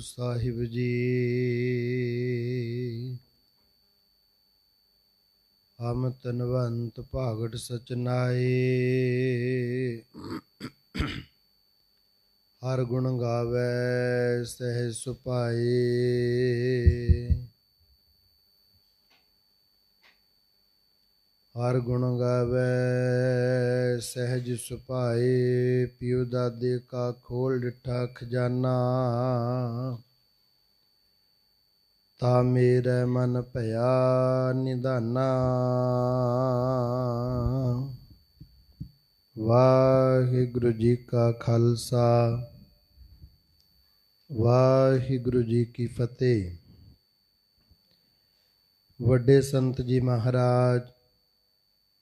ਸਾਹਿਬ ਜੀ। ਹਮ ਤਨਵੰਤ ਭਾਗਟ ਸਚਨਾਏ, ਹਰ ਗੁਣ ਗਾਵੈ ਸਹਿਜ ਸੁਭਾਏ। ਹਰ ਗੁਣ ਗਾਵੈ ਸਹਿਜ ਸੁਭਾਏ, ਪਿਉ ਦਾਦੇ ਕਾ ਖੋਲ ਡਿਠਾ ਖਜ਼ਾਨਾ। ਤਾ ਮੇਰੇ ਮਨ ਭਇਆ ਨਿਧਾਨਾ। ਵਾਹਿਗੁਰੂ ਜੀ ਕਾ ਖਾਲਸਾ, ਵਾਹਿਗੁਰੂ ਜੀ ਕੀ ਫਤਿਹ। ਵੱਡੇ ਸੰਤ ਜੀ ਮਹਾਰਾਜ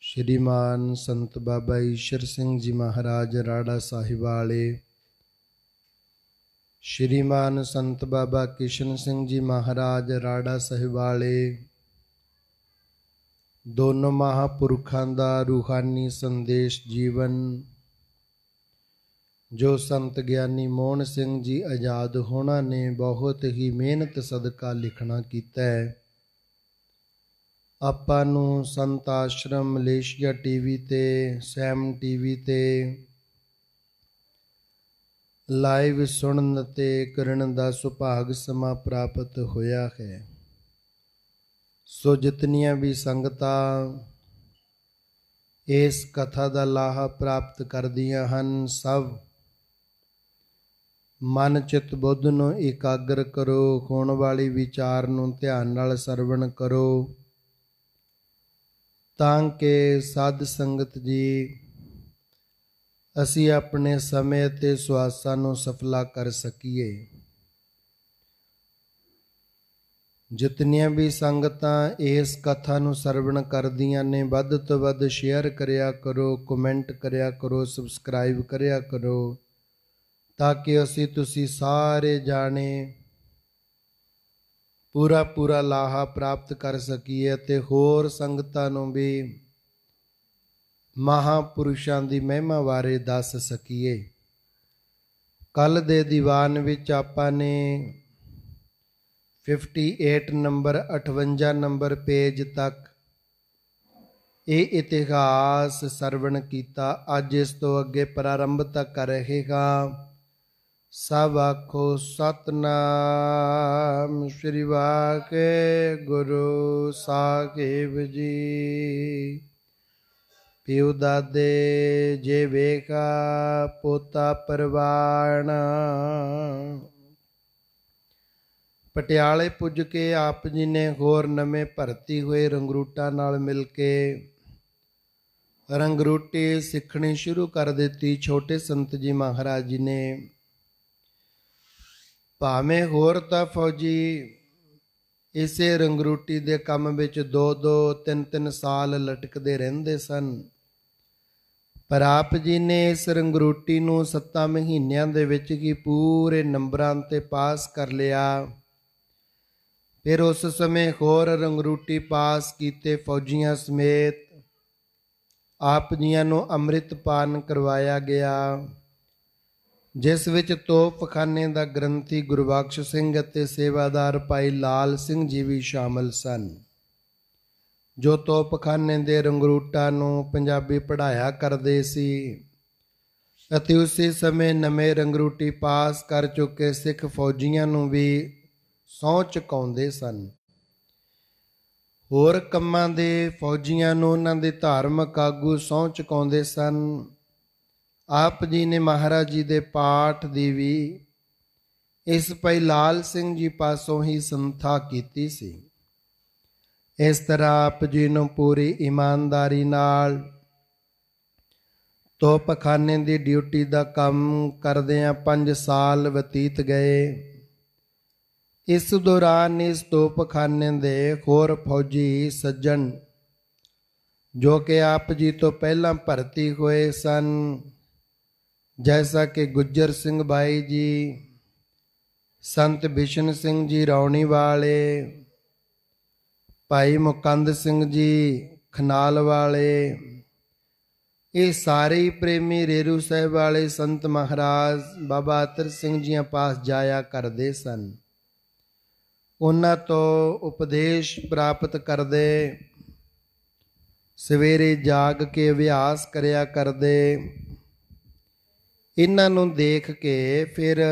ਸ਼੍ਰੀਮਾਨ ਸੰਤ ਬਾਬਾ ਈਸ਼ਰ ਸਿੰਘ ਜੀ ਮਹਾਰਾਜ ਰਾੜਾ ਸਾਹਿਬ ਵਾਲੇ, ਸ਼੍ਰੀਮਾਨ ਸੰਤ ਬਾਬਾ ਕਿਸ਼ਨ ਸਿੰਘ ਜੀ ਮਹਾਰਾਜ ਰਾੜਾ ਸਾਹਿਬ ਵਾਲੇ, ਦੋਨੋਂ ਮਹਾਂਪੁਰਖਾਂ ਦਾ ਰੂਹਾਨੀ ਸੰਦੇਸ਼ ਜੀਵਨ ਜੋ ਸੰਤ ਗਿਆਨੀ ਮੋਹਨ ਸਿੰਘ ਜੀ ਆਜ਼ਾਦ ਹੋਣਾ ਨੇ ਬਹੁਤ ਹੀ ਮਿਹਨਤ ਸਦਕਾ ਲਿਖਣਾ ਕੀਤਾ ਹੈ। ਆਪਾਂ ਨੂੰ ਸੰਤ ਆਸ਼ਰਮ ਮਲੇਸ਼ੀਆ ਟੀਵੀ ਤੇ, ਸੈਮ ਟੀਵੀ ਤੇ ਲਾਈਵ ਸੁਣਨ ਤੇ ਕਰਨ ਦਾ ਸੁਭਾਗ ਸਮਾਂ ਪ੍ਰਾਪਤ ਹੋਇਆ ਹੈ। ਸੋ ਜਿਤਨੀਆਂ ਵੀ ਸੰਗਤਾਂ ਇਸ ਕਥਾ ਦਾ ਲਾਹਾ ਪ੍ਰਾਪਤ ਕਰਦੀਆਂ ਹਨ, ਸਭ ਮਨ ਚਿੱਤ ਬੁੱਧ ਨੂੰ ਇਕਾਗਰ ਕਰੋ। ਹੋਣ ਵਾਲੀ ਵਿਚਾਰ ਨੂੰ ਧਿਆਨ ਨਾਲ ਸਰਵਣ ਕਰੋ, ਤਾਂ ਕਿ ਸਾਧ ਸੰਗਤ ਜੀ ਅਸੀਂ ਆਪਣੇ ਸਮੇਂ ਅਤੇ ਸਵਾਸਾਂ ਨੂੰ ਸਫਲਾ ਕਰ ਸਕੀਏ। ਜਿਤਨੀਆਂ ਵੀ ਸੰਗਤਾਂ ਇਸ ਕਥਾ ਨੂੰ ਸਰਵਣ ਕਰਦੀਆਂ ਨੇ, ਵੱਧ ਤੋਂ ਵੱਧ ਸ਼ੇਅਰ ਕਰਿਆ ਕਰੋ, ਕਮੈਂਟ ਕਰਿਆ ਕਰੋ, ਸਬਸਕ੍ਰਾਈਬ ਕਰਿਆ ਕਰੋ, ਤਾਂ ਕਿ ਅਸੀਂ ਤੁਸੀਂ ਸਾਰੇ ਜਾਣੇ ਪੂਰਾ ਲਾਹਾ ਪ੍ਰਾਪਤ ਕਰ ਸਕੀਏ ਅਤੇ ਹੋਰ ਸੰਗਤਾਂ ਨੂੰ ਵੀ ਮਹਾਂਪੁਰਸ਼ਾਂ ਦੀ ਮਹਿਮਾ ਬਾਰੇ ਦੱਸ ਸਕੀਏ। ਕੱਲ੍ਹ ਦੇ ਦੀਵਾਨ ਵਿੱਚ ਆਪਾਂ ਨੇ 58 ਨੰਬਰ 58 ਨੰਬਰ ਪੇਜ ਤੱਕ ਇਹ ਇਤਿਹਾਸ ਸਰਵਣ ਕੀਤਾ। ਅੱਜ ਇਸ ਤੋਂ ਅੱਗੇ ਪ੍ਰਾਰੰਭਤਾ ਕਰ ਰਹੇਗਾ। ਸਭ ਆਖੋ ਸਤਿਨਾਮ ਸ੍ਰੀ ਵਾਹਿਗੁਰੂ ਸਾਹਿਬ ਜੀ। ਪਿਉ ਦਾਦੇ ਜੇ ਵੇਖਾ ਪੋਤਾ ਪਰਵਾਣ। ਪਟਿਆਲੇ ਪੁੱਜ ਕੇ ਆਪ ਜੀ ਨੇ ਹੋਰ ਨਵੇਂ ਭਰਤੀ ਹੋਏ ਰੰਗਰੂਟਾਂ ਨਾਲ ਮਿਲ ਕੇ ਰੰਗਰੂਟੀ ਸਿੱਖਣੀ ਸ਼ੁਰੂ ਕਰ ਦਿੱਤੀ। ਛੋਟੇ ਸੰਤ ਜੀ ਮਹਾਰਾਜ ਜੀ ਨੇ ਭਾਵੇਂ ਹੋਰ ਤਾਂ ਫੌਜੀ ਇਸੇ ਰੰਗਰੂਟੀ ਦੇ ਕੰਮ ਵਿੱਚ 2-2, 3-3 ਸਾਲ ਲਟਕਦੇ ਰਹਿੰਦੇ ਸਨ, ਪਰ ਆਪ ਜੀ ਨੇ ਇਸ ਰੰਗਰੂਟੀ ਨੂੰ 7 ਮਹੀਨਿਆਂ ਦੇ ਵਿੱਚ ਹੀ ਪੂਰੇ ਨੰਬਰਾਂ ਤੇ ਪਾਸ ਕਰ ਲਿਆ। ਫਿਰ ਉਸ ਸਮੇਂ ਹੋਰ ਰੰਗਰੂਟੀ ਪਾਸ ਕੀਤੇ ਫੌਜੀਆਂ ਸਮੇਤ ਆਪ ਜੀਆਂ ਨੂੰ ਅੰਮ੍ਰਿਤ ਪਾਨ ਕਰਵਾਇਆ ਗਿਆ, ਜਿਸ ਵਿੱਚ ਤੋਪਖਾਨੇ ਦਾ ਗ੍ਰੰਥੀ ਗੁਰਬਖਸ਼ ਸਿੰਘ ਅਤੇ ਸੇਵਾਦਾਰ ਭਾਈ ਲਾਲ ਸਿੰਘ ਜੀ ਵੀ ਸ਼ਾਮਲ ਸਨ, ਜੋ ਤੋਪਖਾਨੇ ਦੇ ਰੰਗਰੂਟਾਂ ਨੂੰ ਪੰਜਾਬੀ ਪੜ੍ਹਾਇਆ ਕਰਦੇ ਸੀ ਅਤੇ ਉਸੇ ਸਮੇਂ ਨਵੇਂ ਰੰਗਰੂਟੀ ਪਾਸ ਕਰ ਚੁੱਕੇ ਸਿੱਖ ਫੌਜੀਆਂ ਨੂੰ ਵੀ ਸਹੁੰ ਚੁਕਾਉਂਦੇ ਸਨ। ਹੋਰ ਕੰਮਾਂ ਦੇ ਫੌਜੀਆਂ ਨੂੰ ਉਹਨਾਂ ਦੇ ਧਾਰਮਿਕ ਆਗੂ ਸਹੁੰ ਚੁਕਾਉਂਦੇ ਸਨ। ਆਪ ਜੀ ਨੇ ਮਹਾਰਾਜ ਜੀ ਦੇ ਪਾਠ ਦੀ ਵੀ ਇਸ ਭਾਈ ਲਾਲ ਸਿੰਘ ਜੀ ਪਾਸੋਂ ਹੀ ਸੰਥਾ ਕੀਤੀ ਸੀ। ਇਸ ਤਰ੍ਹਾਂ ਆਪ ਜੀ ਨੂੰ ਪੂਰੀ ਇਮਾਨਦਾਰੀ ਨਾਲ ਤੋਪਖਾਨੇ ਦੀ ਡਿਊਟੀ ਦਾ ਕੰਮ ਕਰਦਿਆਂ 5 ਸਾਲ ਬਤੀਤ ਗਏ। ਇਸ ਦੌਰਾਨ ਇਸ ਤੋਪਖਾਨੇ ਦੇ ਹੋਰ ਫੌਜੀ ਸੱਜਣ ਜੋ ਕਿ ਆਪ ਜੀ ਤੋਂ ਪਹਿਲਾਂ ਭਰਤੀ ਹੋਏ ਸਨ, ਜੈਸਾ ਕਿ ਗੁੱਜਰ ਸਿੰਘ ਬਾਈ ਜੀ, ਸੰਤ ਬਿਸ਼ਨ ਸਿੰਘ ਜੀ ਰੌਣੀ ਵਾਲੇ, ਭਾਈ ਮੁਕੰਦ ਸਿੰਘ ਜੀ ਖਨਾਲ ਵਾਲੇ, ਇਹ ਸਾਰੇ ਹੀ ਪ੍ਰੇਮੀ ਰੇਰੂ ਸਾਹਿਬ ਵਾਲੇ ਸੰਤ ਮਹਾਰਾਜ ਬਾਬਾ ਅਤਰ ਸਿੰਘ ਜੀਆਂ ਪਾਸ ਜਾਇਆ ਕਰਦੇ ਸਨ। ਉਹਨਾਂ ਤੋਂ ਉਪਦੇਸ਼ ਪ੍ਰਾਪਤ ਕਰਦੇ, ਸਵੇਰੇ ਜਾਗ ਕੇ ਅਭਿਆਸ ਕਰਿਆ ਕਰਦੇ। ਇਹਨਾਂ ਨੂੰ ਦੇਖ ਕੇ ਫਿਰ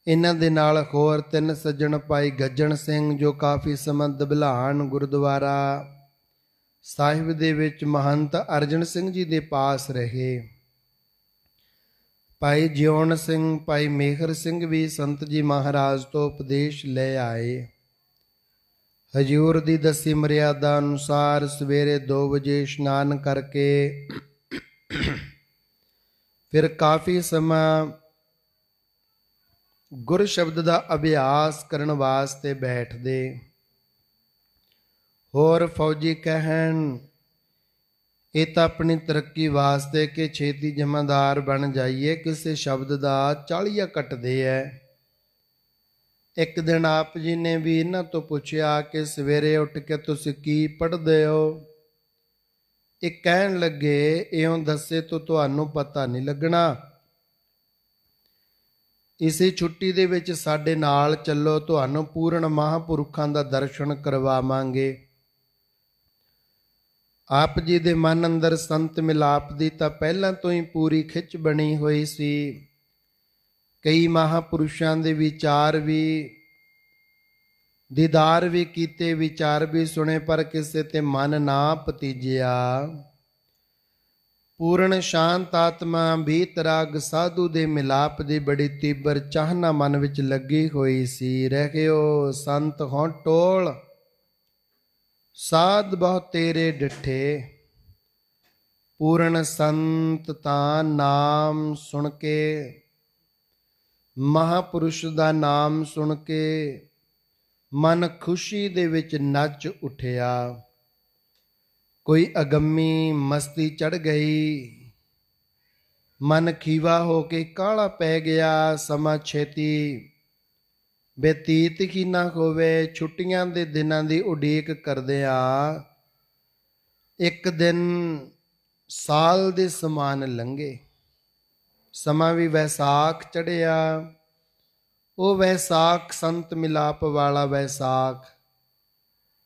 ਇਹਨਾਂ ਦੇ ਨਾਲ ਹੋਰ 3 ਸੱਜਣ ਭਾਈ ਗੱਜਣ ਸਿੰਘ, ਜੋ ਕਾਫੀ ਸਮਾਂ ਦਬਲਾਨ ਗੁਰਦੁਆਰਾ ਸਾਹਿਬ ਦੇ ਵਿੱਚ ਮਹੰਤ ਅਰਜਨ ਸਿੰਘ ਜੀ ਦੇ ਪਾਸ ਰਹੇ। ਭਾਈ ਜਿਉਣ ਸਿੰਘ, ਭਾਈ ਮੇਹਰ ਸਿੰਘ ਵੀ ਸੰਤ ਜੀ ਮਹਾਰਾਜ ਤੋਂ ਉਪਦੇਸ਼ ਲੈ ਆਏ। ਹਜ਼ੂਰ ਦੀ ਦੱਸੀ ਮਰਿਆਦਾ ਅਨੁਸਾਰ ਸਵੇਰੇ 2 ਵਜੇ ਇਸ਼ਨਾਨ ਕਰਕੇ ਫਿਰ ਕਾਫੀ ਸਮਾਂ ਗੁਰ ਸ਼ਬਦ ਦਾ ਅਭਿਆਸ ਕਰਨ ਵਾਸਤੇ ਬੈਠਦੇ। ਹੋਰ ਫੌਜੀ ਕਹਿਣ, ਇਹ ਤਾਂ ਆਪਣੀ ਤਰੱਕੀ ਵਾਸਤੇ ਕਿ ਛੇਤੀ ਜਮਾਦਾਰ ਬਣ ਜਾਈਏ, ਕਿਸੇ ਸ਼ਬਦ ਦਾ 40 ਕੱਟਦੇ ਐ। ਇੱਕ ਦਿਨ ਆਪ ਜੀ ਨੇ ਵੀ ਇਹਨਾਂ ਤੋਂ ਪੁੱਛਿਆ ਕਿ ਸਵੇਰੇ ਉੱਠ ਕੇ ਤੁਸੀਂ ਕੀ ਪੜ੍ਹਦੇ ਹੋ? ਇਹ ਕਹਿਣ ਲੱਗੇ, ਇਉਂ ਦੱਸੇ ਤੋਂ ਤੁਹਾਨੂੰ ਪਤਾ ਨਹੀਂ ਲੱਗਣਾ। ਇਸੇ ਛੁੱਟੀ ਦੇ ਵਿੱਚ ਸਾਡੇ ਨਾਲ ਚੱਲੋ, ਤੁਹਾਨੂੰ ਪੂਰਨ ਮਹਾਂਪੁਰਖਾਂ ਦਾ ਦਰਸ਼ਨ ਕਰਵਾਵਾਂਗੇ। ਆਪ ਜੀ ਦੇ ਮਨ ਅੰਦਰ ਸੰਤ ਮਿਲਾਪ ਦੀ ਤਾਂ ਪਹਿਲਾਂ ਤੋਂ ਹੀ ਪੂਰੀ ਖਿੱਚ ਬਣੀ ਹੋਈ ਸੀ। ਕਈ ਮਹਾਂਪੁਰਸ਼ਾਂ ਦੇ ਵਿਚਾਰ ਵੀ, ਦੀਦਾਰ ਵੀ ਕੀਤੇ, ਵਿਚਾਰ ਵੀ ਸੁਣੇ, ਪਰ ਕਿਸੇ ਤੇ ਮਨ ਨਾ ਭਤੀਜਿਆ। ਪੂਰਨ ਸ਼ਾਂਤ ਆਤਮਾ ਬੀਤਰਾਗ ਸਾਧੂ ਦੇ ਮਿਲਾਪ ਦੀ ਬੜੀ ਤੀਬਰ ਚਾਹਨਾ ਮਨ ਵਿੱਚ ਲੱਗੀ ਹੋਈ ਸੀ। ਰਹਿਓ ਸੰਤ ਹੋਂ ਟੋਲ, ਸਾਧ ਬਹੁ ਤੇਰੇ ਡਿਠੇ। ਪੂਰਨ ਸੰਤ ਤਾਂ ਨਾਮ ਸੁਣ ਕੇ, ਮਹਾਂਪੁਰਸ਼ ਦਾ ਨਾਮ ਸੁਣ ਕੇ ਮਨ ਖੁਸ਼ੀ ਦੇ ਵਿੱਚ ਨੱਚ ਉੱਠਿਆ। ਕੋਈ ਅਗੰਮੀ ਮਸਤੀ ਚੜ੍ਹ ਗਈ, ਮਨ ਖੀਵਾ ਹੋ ਕੇ ਕਾਹਲਾ ਪੈ ਗਿਆ। ਸਮਾਂ ਛੇਤੀ ਬਤੀਤ ਹੀ ਨਾ ਹੋਵੇ। ਛੁੱਟੀਆਂ ਦੇ ਦਿਨਾਂ ਦੀ ਉਡੀਕ ਕਰਦਿਆਂ ਇੱਕ ਦਿਨ ਸਾਲ ਦੇ ਸਮਾਨ ਲੰਘੇ। ਸਮਾਂ ਵੀ ਵੈਸਾਖ ਚੜ੍ਹਿਆ। ਉਹ ਵੈਸਾਖ ਸੰਤ ਮਿਲਾਪ ਵਾਲਾ ਵੈਸਾਖ।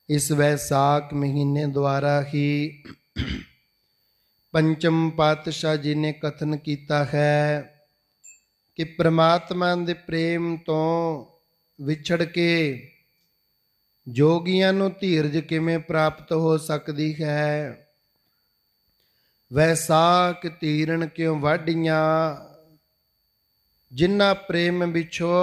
ਇਸ ਵੈਸਾਖ ਮਹੀਨੇ ਦੁਆਰਾ ਹੀ ਪੰਚਮ ਪਾਤਸ਼ਾਹ ਜੀ ਨੇ ਕਥਨ ਕੀਤਾ ਹੈ ਕਿ ਪ੍ਰਮਾਤਮਾ ਦੇ ਪ੍ਰੇਮ ਤੋਂ ਵਿਛੜ ਕੇ ਜੋਗੀਆਂ ਨੂੰ ਧੀਰਜ ਕਿਵੇਂ ਪ੍ਰਾਪਤ ਹੋ ਸਕਦੀ ਹੈ। ਵੈਸਾਖ ਧੀਰਨ ਕਿਉਂ ਵਾਢੀਆਂ, ਜਿਨ੍ਹਾਂ ਪ੍ਰੇਮ ਵਿਛੋ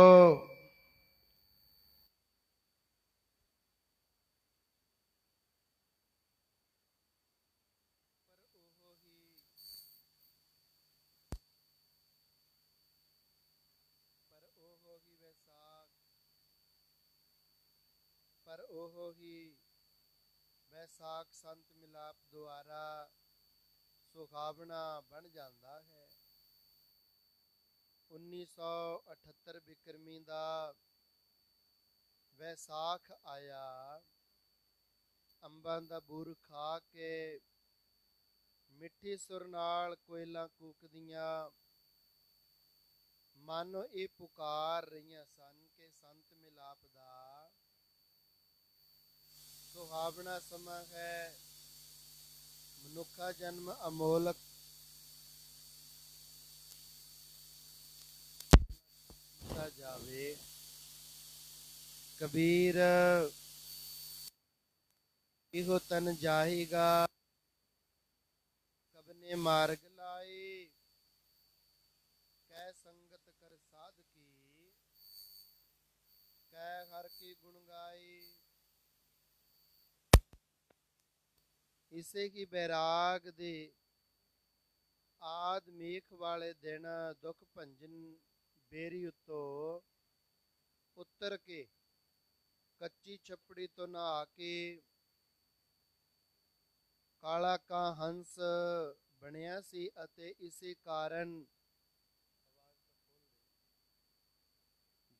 ਪਰ ਉਹ ਹੀ ਵੈਸਾਖ ਸੰਤ ਮਿਲਾਪ ਦੁਆਰਾ ਸੁਹਾਵਣਾ ਬਣ ਜਾਂਦਾ ਹੈ। 1978 ਬਿਕਰਮੀ ਦਾ ਵੈਸਾਖ ਆਇਆ। ਅੰਬਾਂ ਦਾ ਬੂਰ ਖਾ ਕੇ ਮਿੱਠੀ ਸੁਰ ਨਾਲ ਕੋਇਲਾਂ ਕੂਕਦੀਆਂ ਮਾਨੋ ਇਹ ਪੁਕਾਰ ਰਹੀਆਂ ਸਨ ਕਿ ਸੰਤ ਮਿਲਾਪ ਦਾ ਸੁਹਾਵਣਾ ਸਮਾਂ ਹੈ। ਮਨੁੱਖਾ ਜਨਮ ਅਮੋਲਕ ਕੀਤਾ ਜਾਵੇ। ਕਬੀਰ ਇਹੋ ਤਨ ਜਾਏਗਾ, ਕਬਨੇ ਮਾਰਗ ਲਾਏ, ਕਹਿ ਸੰਗਤ ਕਰ ਸਾਧ ਕੀ, ਕਹਿ ਹਰ ਕੀ ਗੁਣ ਗਾਏ। ਇਸੇ ਕੀ ਬੈਰਾਗ ਦੇ ਆਦ ਮੇਖ ਵਾਲੇ ਦਿਨ ਦੁਖ ਭੰਜਨ ਬੇਰੀ ਉੱਤੋਂ ਉਤਰ ਕੇ ਕੱਚੀ ਛੱਪੜੀ ਤੋਂ ਨਹਾ ਕੇ ਕਾਲਾ ਕਾਂ ਹੰਸ ਬਣਿਆ ਸੀ ਅਤੇ ਇਸੇ ਕਾਰਨ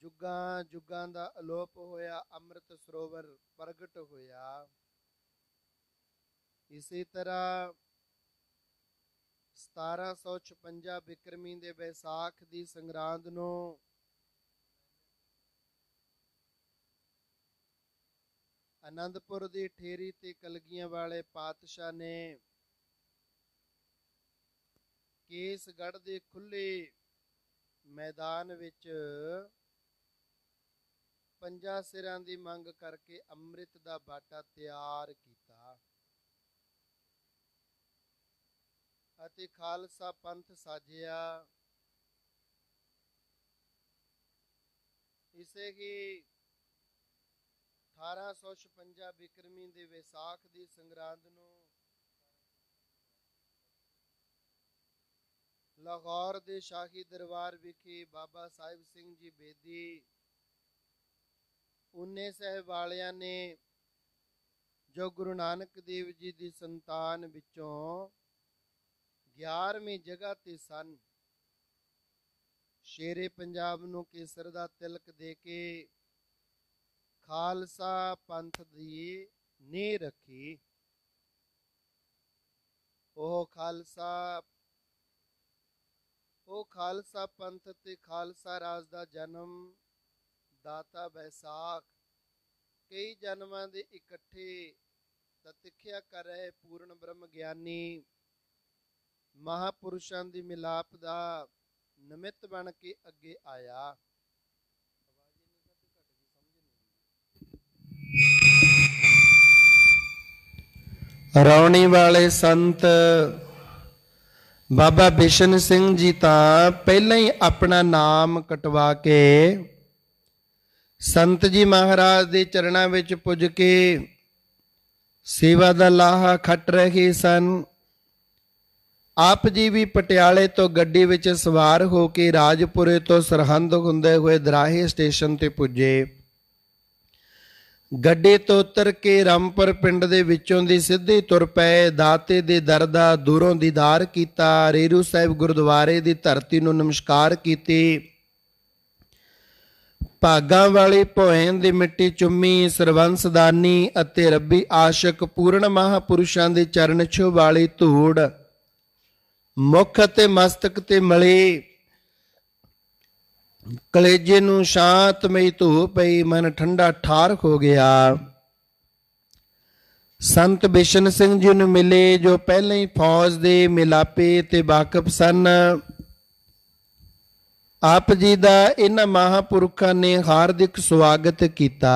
ਜੁਗਾਂ ਜੁਗਾਂ ਦਾ ਅਲੋਪ ਹੋਇਆ, ਅੰਮ੍ਰਿਤ ਸਰੋਵਰ ਪ੍ਰਗਟ ਹੋਇਆ। ਇਸੇ ਤਰ੍ਹਾਂ 1756 ਬਿਕਰਮੀ ਦੇ ਵਿਸਾਖ ਦੀ ਸੰਗਰਾਂਦ ਨੂੰ ਆਨੰਦਪੁਰ ਦੀ ਠੇਰੀ ਤੇ ਕਲਗੀਆਂ ਵਾਲੇ ਪਾਤਸ਼ਾਹ ਨੇ ਕੇਸਗੜ੍ਹ ਦੇ ਖੁੱਲੇ ਮੈਦਾਨ ਵਿੱਚ 5 ਸਿਰਾਂ ਦੀ ਮੰਗ ਕਰਕੇ ਅੰਮ੍ਰਿਤ ਦਾ ਬਾਟਾ ਤਿਆਰ ਕੀਤਾ ਅਤੇ ਖਾਲਸਾ ਪੰਥ ਸਾਜਿਆ। ਇਸੇ ਹੀ 1856 ਬਿਕਰਮੀ ਦੇ ਵਿਸਾਖ ਦੀ ਸੰਗਰਾਂਦ ਨੂੰ ਲਾਹੌਰ ਦੇ ਸ਼ਾਹੀ ਦਰਬਾਰ ਵਿਖੇ ਬਾਬਾ ਸਾਹਿਬ ਸਿੰਘ ਜੀ ਬੇਦੀ ਉਨੇ ਸਾਹਿਬ ਵਾਲਿਆਂ ਨੇ, ਜੋ ਗੁਰੂ ਨਾਨਕ ਦੇਵ ਜੀ ਦੀ ਸੰਤਾਨ ਵਿੱਚੋਂ 11ਵੀਂ ਜਗ੍ਹਾ ਤੇ ਸਨ, ਸ਼ੇਰੇ ਪੰਜਾਬ ਨੂੰ ਕੇਸਰ ਦਾ ਤਿਲਕ ਦੇ ਕੇ ਖਾਲਸਾ ਪੰਥ ਦੀ ਨੀਂਹ ਰੱਖੀ। ਉਹ ਖਾਲਸਾ ਪੰਥ ਤੇ ਖਾਲਸਾ ਰਾਜ ਦਾ ਜਨਮ ਦਾਤਾ ਵਿਸਾਖ ਕਈ ਜਨਮਾਂ ਦੇ ਇਕੱਠੇ ਤਤਿਖਿਆ ਕਰ ਰਹੇ ਪੂਰਨ ਬ੍ਰਹਮ ਗਿਆਨੀ ਮਹਾਪੁਰਸ਼ਾਂ ਦੀ ਮਿਲਾਪ ਦਾ ਨਿਮਿਤ ਬਣ ਕੇ ਅੱਗੇ ਆਇਆ। ਰੌਣੀ ਵਾਲੇ ਸੰਤ ਬਾਬਾ ਬਿਸ਼ਨ ਸਿੰਘ ਜੀ ਤਾਂ ਪਹਿਲਾਂ ਹੀ ਆਪਣਾ ਨਾਮ ਕਟਵਾ ਕੇ ਸੰਤ ਜੀ ਮਹਾਰਾਜ ਦੇ ਚਰਨਾਂ ਵਿੱਚ ਪੁੱਜ ਕੇ ਸੇਵਾ ਦਾ ਲਾਹਾ ਖੱਟ ਰਹੇ ਸਨ। ਆਪ ਜੀ ਵੀ ਪਟਿਆਲੇ ਤੋਂ ਗੱਡੀ ਵਿੱਚ ਸਵਾਰ ਹੋ ਕੇ ਰਾਜਪੁਰੇ ਤੋਂ ਸਰਹੰਦ ਹੁੰਦੇ ਹੋਏ ਦਰਾਹੇ ਸਟੇਸ਼ਨ ਤੇ ਪੁੱਜੇ। ਗੱਡੀ ਤੋਂ ਉਤਰ ਕੇ ਰਾਮਪੁਰ ਪਿੰਡ ਦੇ ਵਿੱਚੋਂ ਦੀ ਸਿੱਧੇ ਤੁਰ ਪਏ। ਦਾਤੇ ਦੇ ਦਰ ਦਾ ਦੂਰੋਂ ਦੀਦਾਰ ਕੀਤਾ। ਰੇਰੂ ਸਾਹਿਬ ਗੁਰਦੁਆਰੇ ਦੀ ਧਰਤੀ ਨੂੰ ਨਮਸਕਾਰ ਕੀਤੀ। ਭਾਗਾਂ ਵਾਲੀ ਭੋਇਨ ਦੀ ਮਿੱਟੀ ਚੁੰਮੀ। ਸਰਵੰਸਦਾਨੀ ਅਤੇ ਰੱਬੀ ਆਸ਼ਕ ਪੂਰਨ ਮਹਾਪੁਰਸ਼ਾਂ ਦੇ ਚਰਨ ਛੂਹ ਵਾਲੀ ਧੂੜ ਮੁੱਖ ਅਤੇ ਮਸਤਕ ਤੇ ਮਲੀ। ਕਲੇਜੇ ਨੂੰ ਸ਼ਾਂਤਮਈ ਧੂ ਪਈ। ਮਨ ਠੰਡਾ ਠਾਰ ਹੋ ਗਿਆ। ਸੰਤ ਬਿਸ਼ਨ ਸਿੰਘ ਜੀ ਨੂੰ ਮਿਲੇ, ਜੋ ਪਹਿਲਾਂ ਹੀ ਫੌਜ ਦੇ ਮਿਲਾਪੇ ਤੇ ਵਾਕਫ ਸਨ। ਆਪ ਜੀ ਦਾ ਇਹਨਾਂ ਮਹਾਂਪੁਰਖਾਂ ਨੇ ਹਾਰਦਿਕ ਸਵਾਗਤ ਕੀਤਾ।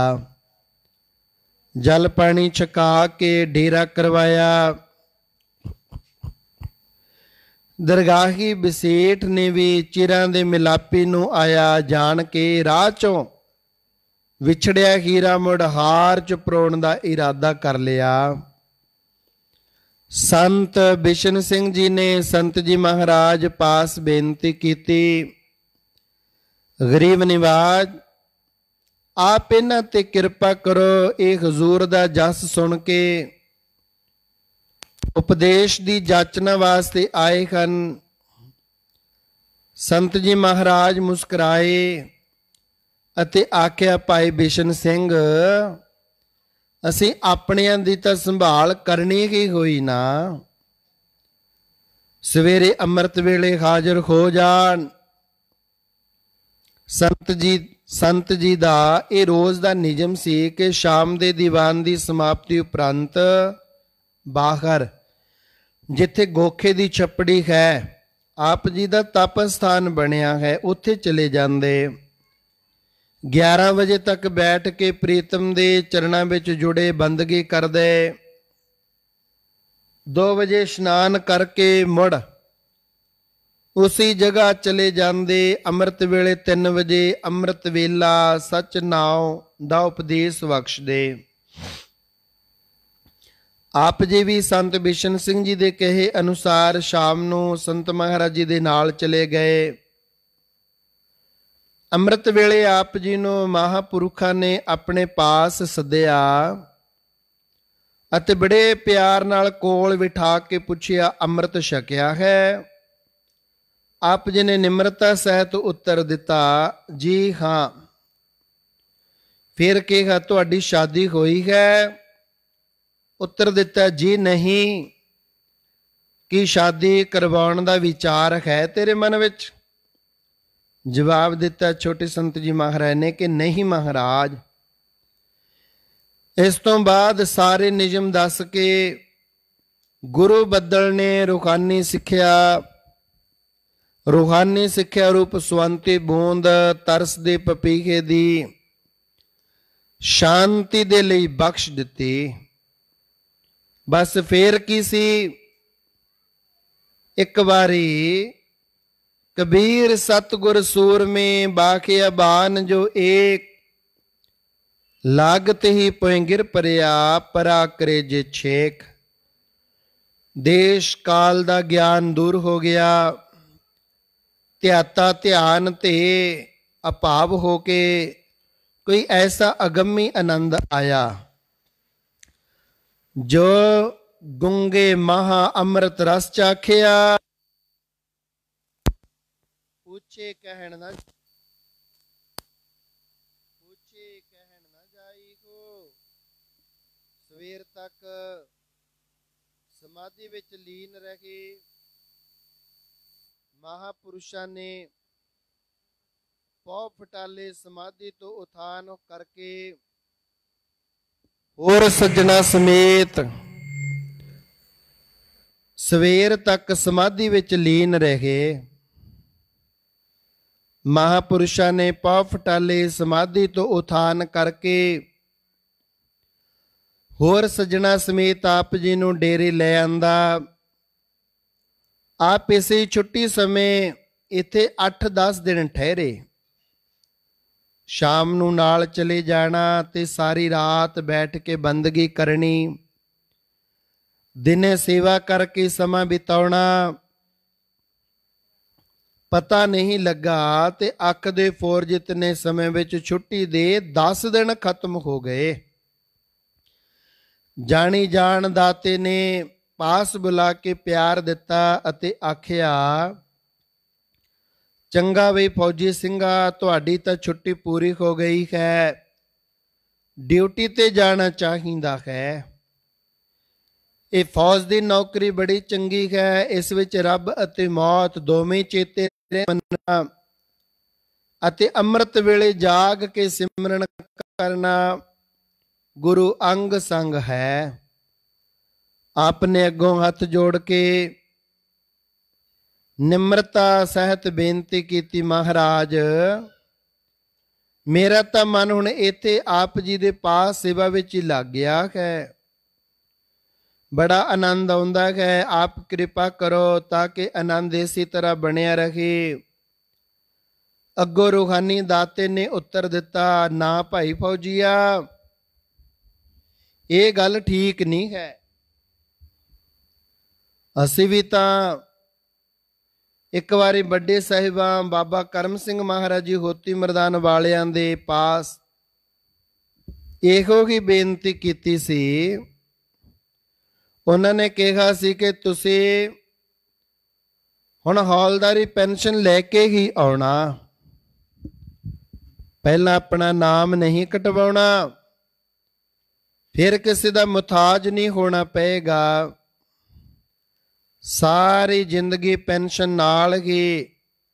ਜਲ ਪਾਣੀ ਛਕਾ ਕੇ ਡੇਰਾ ਕਰਵਾਇਆ। ਦਰਗਾਹੀ ਬਸੇਠ ਨੇ ਵੀ ਚਿਰਾਂ ਦੇ ਮਿਲਾਪੀ ਨੂੰ ਆਇਆ ਜਾਣ ਕੇ ਰਾਹ ਚੋਂ ਵਿਛੜਿਆ ਹੀਰਾ ਮੁੜ ਹਾਰ ਚ ਪਰੋਣ ਦਾ ਇਰਾਦਾ ਕਰ ਲਿਆ। ਸੰਤ ਬਿਸ਼ਨ ਸਿੰਘ ਜੀ ਨੇ ਸੰਤ ਜੀ ਮਹਾਰਾਜ ਪਾਸ ਬੇਨਤੀ ਕੀਤੀ, ਗਰੀਬ ਨਿਵਾਜ ਆਪ ਇਹਨਾਂ ਤੇ ਕਿਰਪਾ ਕਰੋ। ਇਹ ਹਜ਼ੂਰ ਦਾ ਜਸ ਸੁਣ ਕੇ ਉਪਦੇਸ਼ ਦੀ ਜਾਚਨਾ ਵਾਸਤੇ ਆਏ ਹਨ। ਸੰਤ ਜੀ ਮਹਾਰਾਜ ਮੁਸਕਰਾਏ ਅਤੇ ਆਖਿਆ, ਭਾਈ ਬਿਸ਼ਨ ਸਿੰਘ ਅਸੀਂ ਆਪਣਿਆਂ ਦੀ ਤਾਂ ਸੰਭਾਲ ਕਰਨੀ ਹੀ ਹੋਈ ਨਾ। ਸਵੇਰੇ ਅੰਮ੍ਰਿਤ ਵੇਲੇ ਹਾਜ਼ਰ ਹੋ ਜਾਣ। ਸੰਤ ਜੀ ਦਾ ਇਹ ਰੋਜ਼ ਦਾ ਨਿਯਮ ਸੀ ਕਿ ਸ਼ਾਮ ਦੇ ਦੀਵਾਨ ਦੀ ਸਮਾਪਤੀ ਉਪਰੰਤ ਬਾਹਰ ਜਿੱਥੇ ਗੋਖੇ ਦੀ ਛੱਪੜੀ ਹੈ, ਆਪ ਜੀ ਦਾ ਤਪ ਸਥਾਨ ਬਣਿਆ ਹੈ, ਉੱਥੇ ਚਲੇ ਜਾਂਦੇ। 11 ਵਜੇ ਤੱਕ ਬੈਠ ਕੇ ਪ੍ਰੀਤਮ ਦੇ ਚਰਨਾਂ ਵਿੱਚ ਜੁੜੇ ਬੰਦਗੀ ਕਰਦੇ। 2 ਵਜੇ ਇਸ਼ਨਾਨ ਕਰਕੇ ਮੁੜ ਉਸੀ ਜਗ੍ਹਾ ਚਲੇ ਜਾਂਦੇ। ਅੰਮ੍ਰਿਤ ਵੇਲੇ 3 ਵਜੇ ਅੰਮ੍ਰਿਤ ਵੇਲਾ ਸਚ ਨਾਉ ਦਾ ਉਪਦੇਸ਼ ਬਖਸ਼ਦੇ। ਆਪ ਜੀ ਵੀ ਸੰਤ ਬਿਸ਼ਨ ਸਿੰਘ ਜੀ ਦੇ ਕਹੇ ਅਨੁਸਾਰ ਸ਼ਾਮ ਨੂੰ ਸੰਤ ਮਹਾਰਾਜ ਜੀ ਦੇ ਨਾਲ ਚਲੇ ਗਏ। ਅੰਮ੍ਰਿਤ ਵੇਲੇ ਆਪ ਜੀ ਨੂੰ ਮਹਾਂਪੁਰਖਾਂ ਨੇ ਆਪਣੇ ਪਾਸ ਸੱਦਿਆ ਅਤੇ ਬੜੇ ਪਿਆਰ ਨਾਲ ਕੋਲ ਬਿਠਾ ਕੇ ਪੁੱਛਿਆ, ਅੰਮ੍ਰਿਤ ਛਕਿਆ ਹੈ? ਆਪ ਜੀ ਨੇ ਨਿਮਰਤਾ ਸਹਿਤ ਉੱਤਰ ਦਿੱਤਾ, ਜੀ ਹਾਂ। ਫਿਰ ਕਿਹਾ, ਤੁਹਾਡੀ ਸ਼ਾਦੀ ਹੋਈ ਹੈ? ਉੱਤਰ ਦਿੱਤਾ, ਜੀ ਨਹੀਂ। ਕੀ ਸ਼ਾਦੀ ਕਰਵਾਉਣ ਦਾ ਵਿਚਾਰ ਹੈ ਤੇਰੇ ਮਨ ਵਿੱਚ? ਜਵਾਬ ਦਿੱਤਾ ਛੋਟੇ ਸੰਤ ਜੀ ਮਹਾਰਾਜ ਨੇ ਕਿ ਨਹੀਂ ਮਹਾਰਾਜ। ਇਸ ਤੋਂ ਬਾਅਦ ਸਾਰੇ ਨਿਯਮ ਦੱਸ ਕੇ ਗੁਰੂ ਬੱਦਲ ਨੇ ਰੂਹਾਨੀ ਸਿੱਖਿਆ ਰੂਪ ਸਵੰਤੀ ਬੂੰਦ ਤਰਸ ਦੇ ਪਪੀਹੇ ਦੀ ਸ਼ਾਂਤੀ ਦੇ ਲਈ ਬਖਸ਼ ਦਿੱਤੀ। ਬਸ ਫੇਰ ਕੀ ਸੀ, ਇੱਕ ਵਾਰੀ ਕਬੀਰ ਸਤਗੁਰ ਸੂਰਮੇ ਬਾਖਿਆ ਬਾਨ ਜੋ ਏਕ ਲਾਗਤ ਹੀ ਪੁਇੰਗਿਰ ਪਰਿਆ ਪਰਾ ਕਰੇ ਜੇ ਛੇਕ। ਦੇਸ਼ ਕਾਲ ਦਾ ਗਿਆਨ ਦੂਰ ਹੋ ਗਿਆ, ਧਿਆਤਾ ਧਿਆਨ ਤੇ ਅਭਾਵ ਹੋ ਕੇ ਕੋਈ ਐਸਾ ਅਗੰਮੀ ਆਨੰਦ ਆਇਆ ਜੋ ਗੁੰਗੇ ਮਹਾ ਅੰਮ੍ਰਿਤ ਰਸ ਚਾਖਿਆ। ਉੱਚੇ ਕਹਿਣ ਨਾ ਜਾਈ ਹੋ। ਸਵੇਰ ਤੱਕ ਸਮਾਧੀ ਵਿੱਚ ਲੀਨ ਰਹੇ ਮਹਾਪੁਰਸ਼ਾਂ ਨੇ ਪੌ ਫਟਾਲੇ ਸਮਾਧੀ ਤੋਂ ਉਥਾਨ ਕਰਕੇ ਹੋਰ ਸੱਜਣਾ ਸਮੇਤ ਸਵੇਰ ਤੱਕ ਸਮਾਧੀ ਵਿੱਚ ਲੀਨ ਰਹੇ। ਮਹਾਪੁਰਸ਼ਾਂ ਨੇ ਪੌ ਫਟਾਲੇ ਸਮਾਧੀ ਤੋਂ ਉਥਾਨ ਕਰਕੇ ਹੋਰ ਸੱਜਣਾ ਸਮੇਤ ਆਪ ਜੀ ਨੂੰ ਡੇਰੇ ਲੈ ਆਂਦਾ। ਆਪ ਇਸੇ ਛੁੱਟੀ ਸਮੇਂ ਇੱਥੇ 8-10 ਦਿਨ ਠਹਿਰੇ। ਸ਼ਾਮ ਨੂੰ ਨਾਲ ਚਲੇ ਜਾਣਾ ਤੇ ਸਾਰੀ ਰਾਤ ਬੈਠ ਕੇ ਬੰਦਗੀ ਕਰਨੀ, ਦਿਨੇ ਸੇਵਾ ਕਰਕੇ ਸਮਾਂ ਬਿਤਾਉਣਾ। ਪਤਾ ਨਹੀਂ ਲੱਗਾ ਤੇ ਅੱਖ ਦੇ ਫੋਰ ਜਿਤਨੇ ਸਮੇਂ ਵਿੱਚ ਛੁੱਟੀ ਦੇ 10 ਦਿਨ ਖਤਮ ਹੋ ਗਏ। ਜਾਣੀ ਜਾਣ ਦਾਤੇ ਨੇ ਪਾਸ ਬੁਲਾ ਕੇ ਪਿਆਰ ਦਿੱਤਾ ਅਤੇ ਆਖਿਆ, ਚੰਗਾ ਵੀ ਫੌਜੀ ਸਿੰਘਾ, ਤੁਹਾਡੀ ਤਾਂ ਛੁੱਟੀ ਪੂਰੀ ਹੋ ਗਈ ਹੈ, ਡਿਊਟੀ ਤੇ ਜਾਣਾ ਚਾਹੀਦਾ ਹੈ। ਇਹ ਫੌਜ ਦੀ ਨੌਕਰੀ ਬੜੀ ਚੰਗੀ ਹੈ, ਇਸ ਵਿੱਚ ਰੱਬ ਅਤੇ ਮੌਤ ਦੋਵੇਂ ਚੇਤੇ ਮੰਨਣਾ ਅਤੇ ਅੰਮ੍ਰਿਤ ਵੇਲੇ ਜਾਗ ਕੇ ਸਿਮਰਨ ਕਰਨਾ ਗੁਰੂ ਅੰਗ ਸੰਗ ਹੈ। ਆਪ ਨੇ ਅੱਗੋਂ ਹੱਥ ਜੋੜ ਕੇ ਨਿਮਰਤਾ ਸਹਿਤ ਬੇਨਤੀ ਕੀਤੀ, ਮਹਾਰਾਜ ਮੇਰਾ ਤਾਂ ਮਨ ਹੁਣ ਇੱਥੇ ਆਪ ਜੀ ਦੇ ਪਾਸ ਸੇਵਾ ਵਿੱਚ ਹੀ ਲੱਗ ਗਿਆ ਹੈ। ਬੜਾ ਆਨੰਦ ਆਉਂਦਾ ਹੈ, ਆਪ ਕਿਰਪਾ ਕਰੋ ਤਾਂ ਕਿ ਆਨੰਦ ਇਸੇ ਤਰ੍ਹਾਂ ਬਣਿਆ ਰਹੇ। ਅੱਗੋਂ ਰੂਹਾਨੀ ਦਾਤੇ ਨੇ ਉੱਤਰ ਦਿੱਤਾ, ਨਾ ਭਾਈ ਫੌਜੀਆ, ਇਹ ਗੱਲ ਠੀਕ ਨਹੀਂ ਹੈ। ਅਸੀਂ ਵੀ ਤਾਂ ਇੱਕ ਵਾਰੀ ਵੱਡੇ ਸਾਹਿਬਾਂ ਬਾਬਾ ਕਰਮ ਸਿੰਘ ਮਹਾਰਾਜ ਜੀ ਹੋਤੀ ਮਰਦਾਨ ਵਾਲਿਆਂ ਦੇ ਪਾਸ ਇਹੋ ਹੀ ਬੇਨਤੀ ਕੀਤੀ ਸੀ। ਉਹਨਾਂ ਨੇ ਕਿਹਾ ਸੀ ਕਿ ਤੁਸੀਂ ਹੁਣ ਹੌਲਦਾਰੀ ਪੈਨਸ਼ਨ ਲੈ ਕੇ ਹੀ ਆਉਣਾ, ਪਹਿਲਾਂ ਆਪਣਾ ਨਾਮ ਨਹੀਂ ਕਟਵਾਉਣਾ, ਫਿਰ ਕਿਸੇ ਦਾ ਮੁਹਤਾਜ ਨਹੀਂ ਹੋਣਾ ਪਏਗਾ। ਸਾਰੀ ਜ਼ਿੰਦਗੀ ਪੈਨਸ਼ਨ ਨਾਲ ਹੀ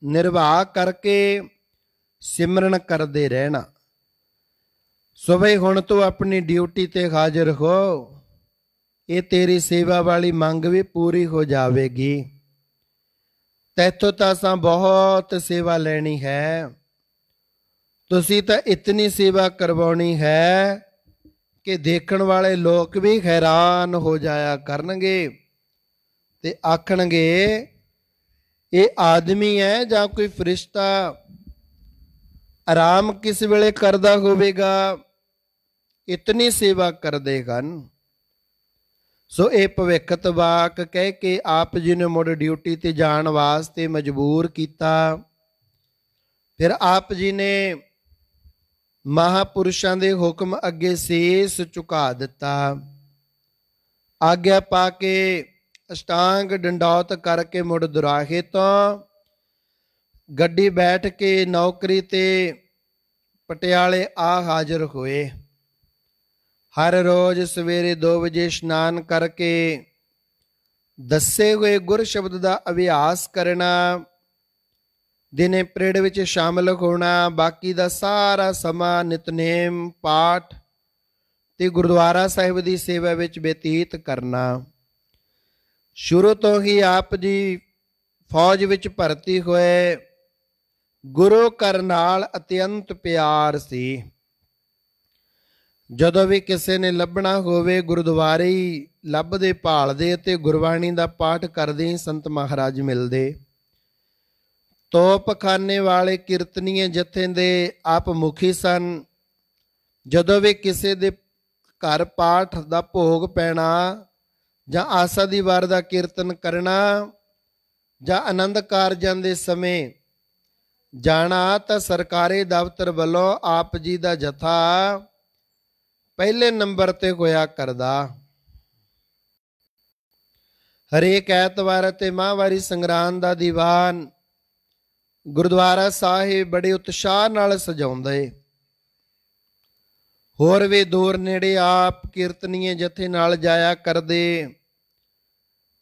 ਨਿਰਵਾਹ ਕਰਕੇ ਸਿਮਰਨ ਕਰਦੇ ਰਹਿਣਾ। ਸੋ ਬਈ ਹੁਣ ਤੂੰ ਆਪਣੀ ਡਿਊਟੀ ਤੇ ਹਾਜ਼ਰ ਹੋ, ਇਹ ਤੇਰੀ ਸੇਵਾ ਵਾਲੀ ਮੰਗ ਵੀ ਪੂਰੀ ਹੋ ਜਾਵੇਗੀ। ਤੈਥੋਂ ਤਾਂ ਅਸਾਂ ਬਹੁਤ ਸੇਵਾ ਲੈਣੀ ਹੈ, ਤੁਸੀਂ ਤਾਂ ਇਤਨੀ ਸੇਵਾ ਕਰਵਾਉਣੀ ਹੈ ਕਿ ਦੇਖਣ ਵਾਲੇ ਲੋਕ ਵੀ ਹੈਰਾਨ ਹੋ ਜਾਇਆ ਕਰਨਗੇ ਤੇ ਆਖਣਗੇ ਇਹ ਆਦਮੀ ਹੈ ਜਾਂ ਕੋਈ ਫਰਿਸ਼ਤਾ, ਆਰਾਮ ਕਿਸ ਵੇਲੇ ਕਰਦਾ ਹੋਵੇਗਾ, ਇਤਨੀ ਸੇਵਾ ਕਰਦੇ ਹਨ। ਸੋ ਇਹ ਭਵਿੱਖਤ ਵਾਕ ਕਹਿ ਕੇ ਆਪ ਜੀ ਨੇ ਮੁੜ ਡਿਊਟੀ ਤੇ ਜਾਣ ਵਾਸਤੇ ਮਜਬੂਰ ਕੀਤਾ। ਫਿਰ ਆਪ ਜੀ ਨੇ ਮਹਾਪੁਰਸ਼ਾਂ ਦੇ ਹੁਕਮ ਅੱਗੇ ਸੀਸ ਝੁਕਾ ਦਿੱਤਾ। ਆਗਿਆ ਪਾ ਕੇ ਅਸ਼ਟਾਂਗ ਡੰਡੌਤ ਕਰਕੇ ਮੁੜ ਦੁਰਾਹੇ ਤੋਂ ਗੱਡੀ ਬੈਠ ਕੇ ਨੌਕਰੀ ਤੇ ਪਟਿਆਲੇ ਆ ਹਾਜ਼ਰ ਹੋਏ। ਹਰ ਰੋਜ਼ ਸਵੇਰੇ 2 ਵਜੇ ਇਸ਼ਨਾਨ ਕਰਕੇ ਦੱਸੇ ਹੋਏ ਗੁਰ ਸ਼ਬਦ ਦਾ ਅਭਿਆਸ ਕਰਨਾ, ਦਿਨੇ ਪਰੇਡ ਵਿੱਚ ਸ਼ਾਮਲ ਹੋਣਾ, ਬਾਕੀ ਦਾ ਸਾਰਾ ਸਮਾਂ ਨਿਤਨੇਮ ਪਾਠ ਤੇ ਗੁਰਦੁਆਰਾ ਸਾਹਿਬ ਦੀ ਸੇਵਾ ਵਿੱਚ ਬਤੀਤ ਕਰਨਾ। ਸ਼ੁਰੂ ਤੋਂ ਹੀ ਆਪ ਜੀ ਫੌਜ ਵਿੱਚ ਭਰਤੀ ਹੋਏ। ਗੁਰੂ ਘਰ ਨਾਲ ਅਤਿਅੰਤ ਪਿਆਰ ਸੀ। ਜਦੋਂ ਵੀ ਕਿਸੇ ਨੇ ਲੱਭਣਾ ਹੋਵੇ ਗੁਰਦੁਆਰੇ ਹੀ ਲੱਭਦੇ ਭਾਲਦੇ ਅਤੇ ਗੁਰਬਾਣੀ ਦਾ ਪਾਠ ਕਰਦੇ ਹੀ ਸੰਤ ਮਹਾਰਾਜ ਮਿਲਦੇ। ਤੋਪਖਾਨੇ ਵਾਲੇ ਕੀਰਤਨੀਏ ਜਥੇ ਦੇ ਆਪ ਮੁਖੀ ਸਨ। ਜਦੋਂ ਵੀ ਕਿਸੇ ਦੇ ਘਰ ਪਾਠ ਦਾ ਭੋਗ ਪੈਣਾ ਜਾਂ ਆਸਾ ਦੀ ਵਾਰ ਦਾ ਕੀਰਤਨ ਕਰਨਾ ਜਾਂ ਆਨੰਦ ਕਾਰਜਾਂ ਦੇ ਸਮੇਂ ਜਾਣਾ ਤਾਂ ਸਰਕਾਰੀ ਦਫ਼ਤਰ ਵੱਲੋਂ ਆਪ ਜੀ ਦਾ ਜਥਾ ਪਹਿਲੇ ਨੰਬਰ ਤੇ ਹੋਇਆ ਕਰਦਾ। ਹਰੇਕ ਐਤਵਾਰ ਅਤੇ ਮਾਹਵਾਰੀ ਸੰਗਰਾਂਦ ਦਾ ਦੀਵਾਨ ਗੁਰਦੁਆਰਾ ਸਾਹਿਬ ਬੜੇ ਉਤਸ਼ਾਹ ਨਾਲ ਸਜਾਉਂਦੇ। ਹੋਰ ਵੀ ਦੂਰ ਨੇੜੇ ਆਪ ਕੀਰਤਨੀਏ ਜਥੇ ਨਾਲ ਜਾਇਆ ਕਰਦੇ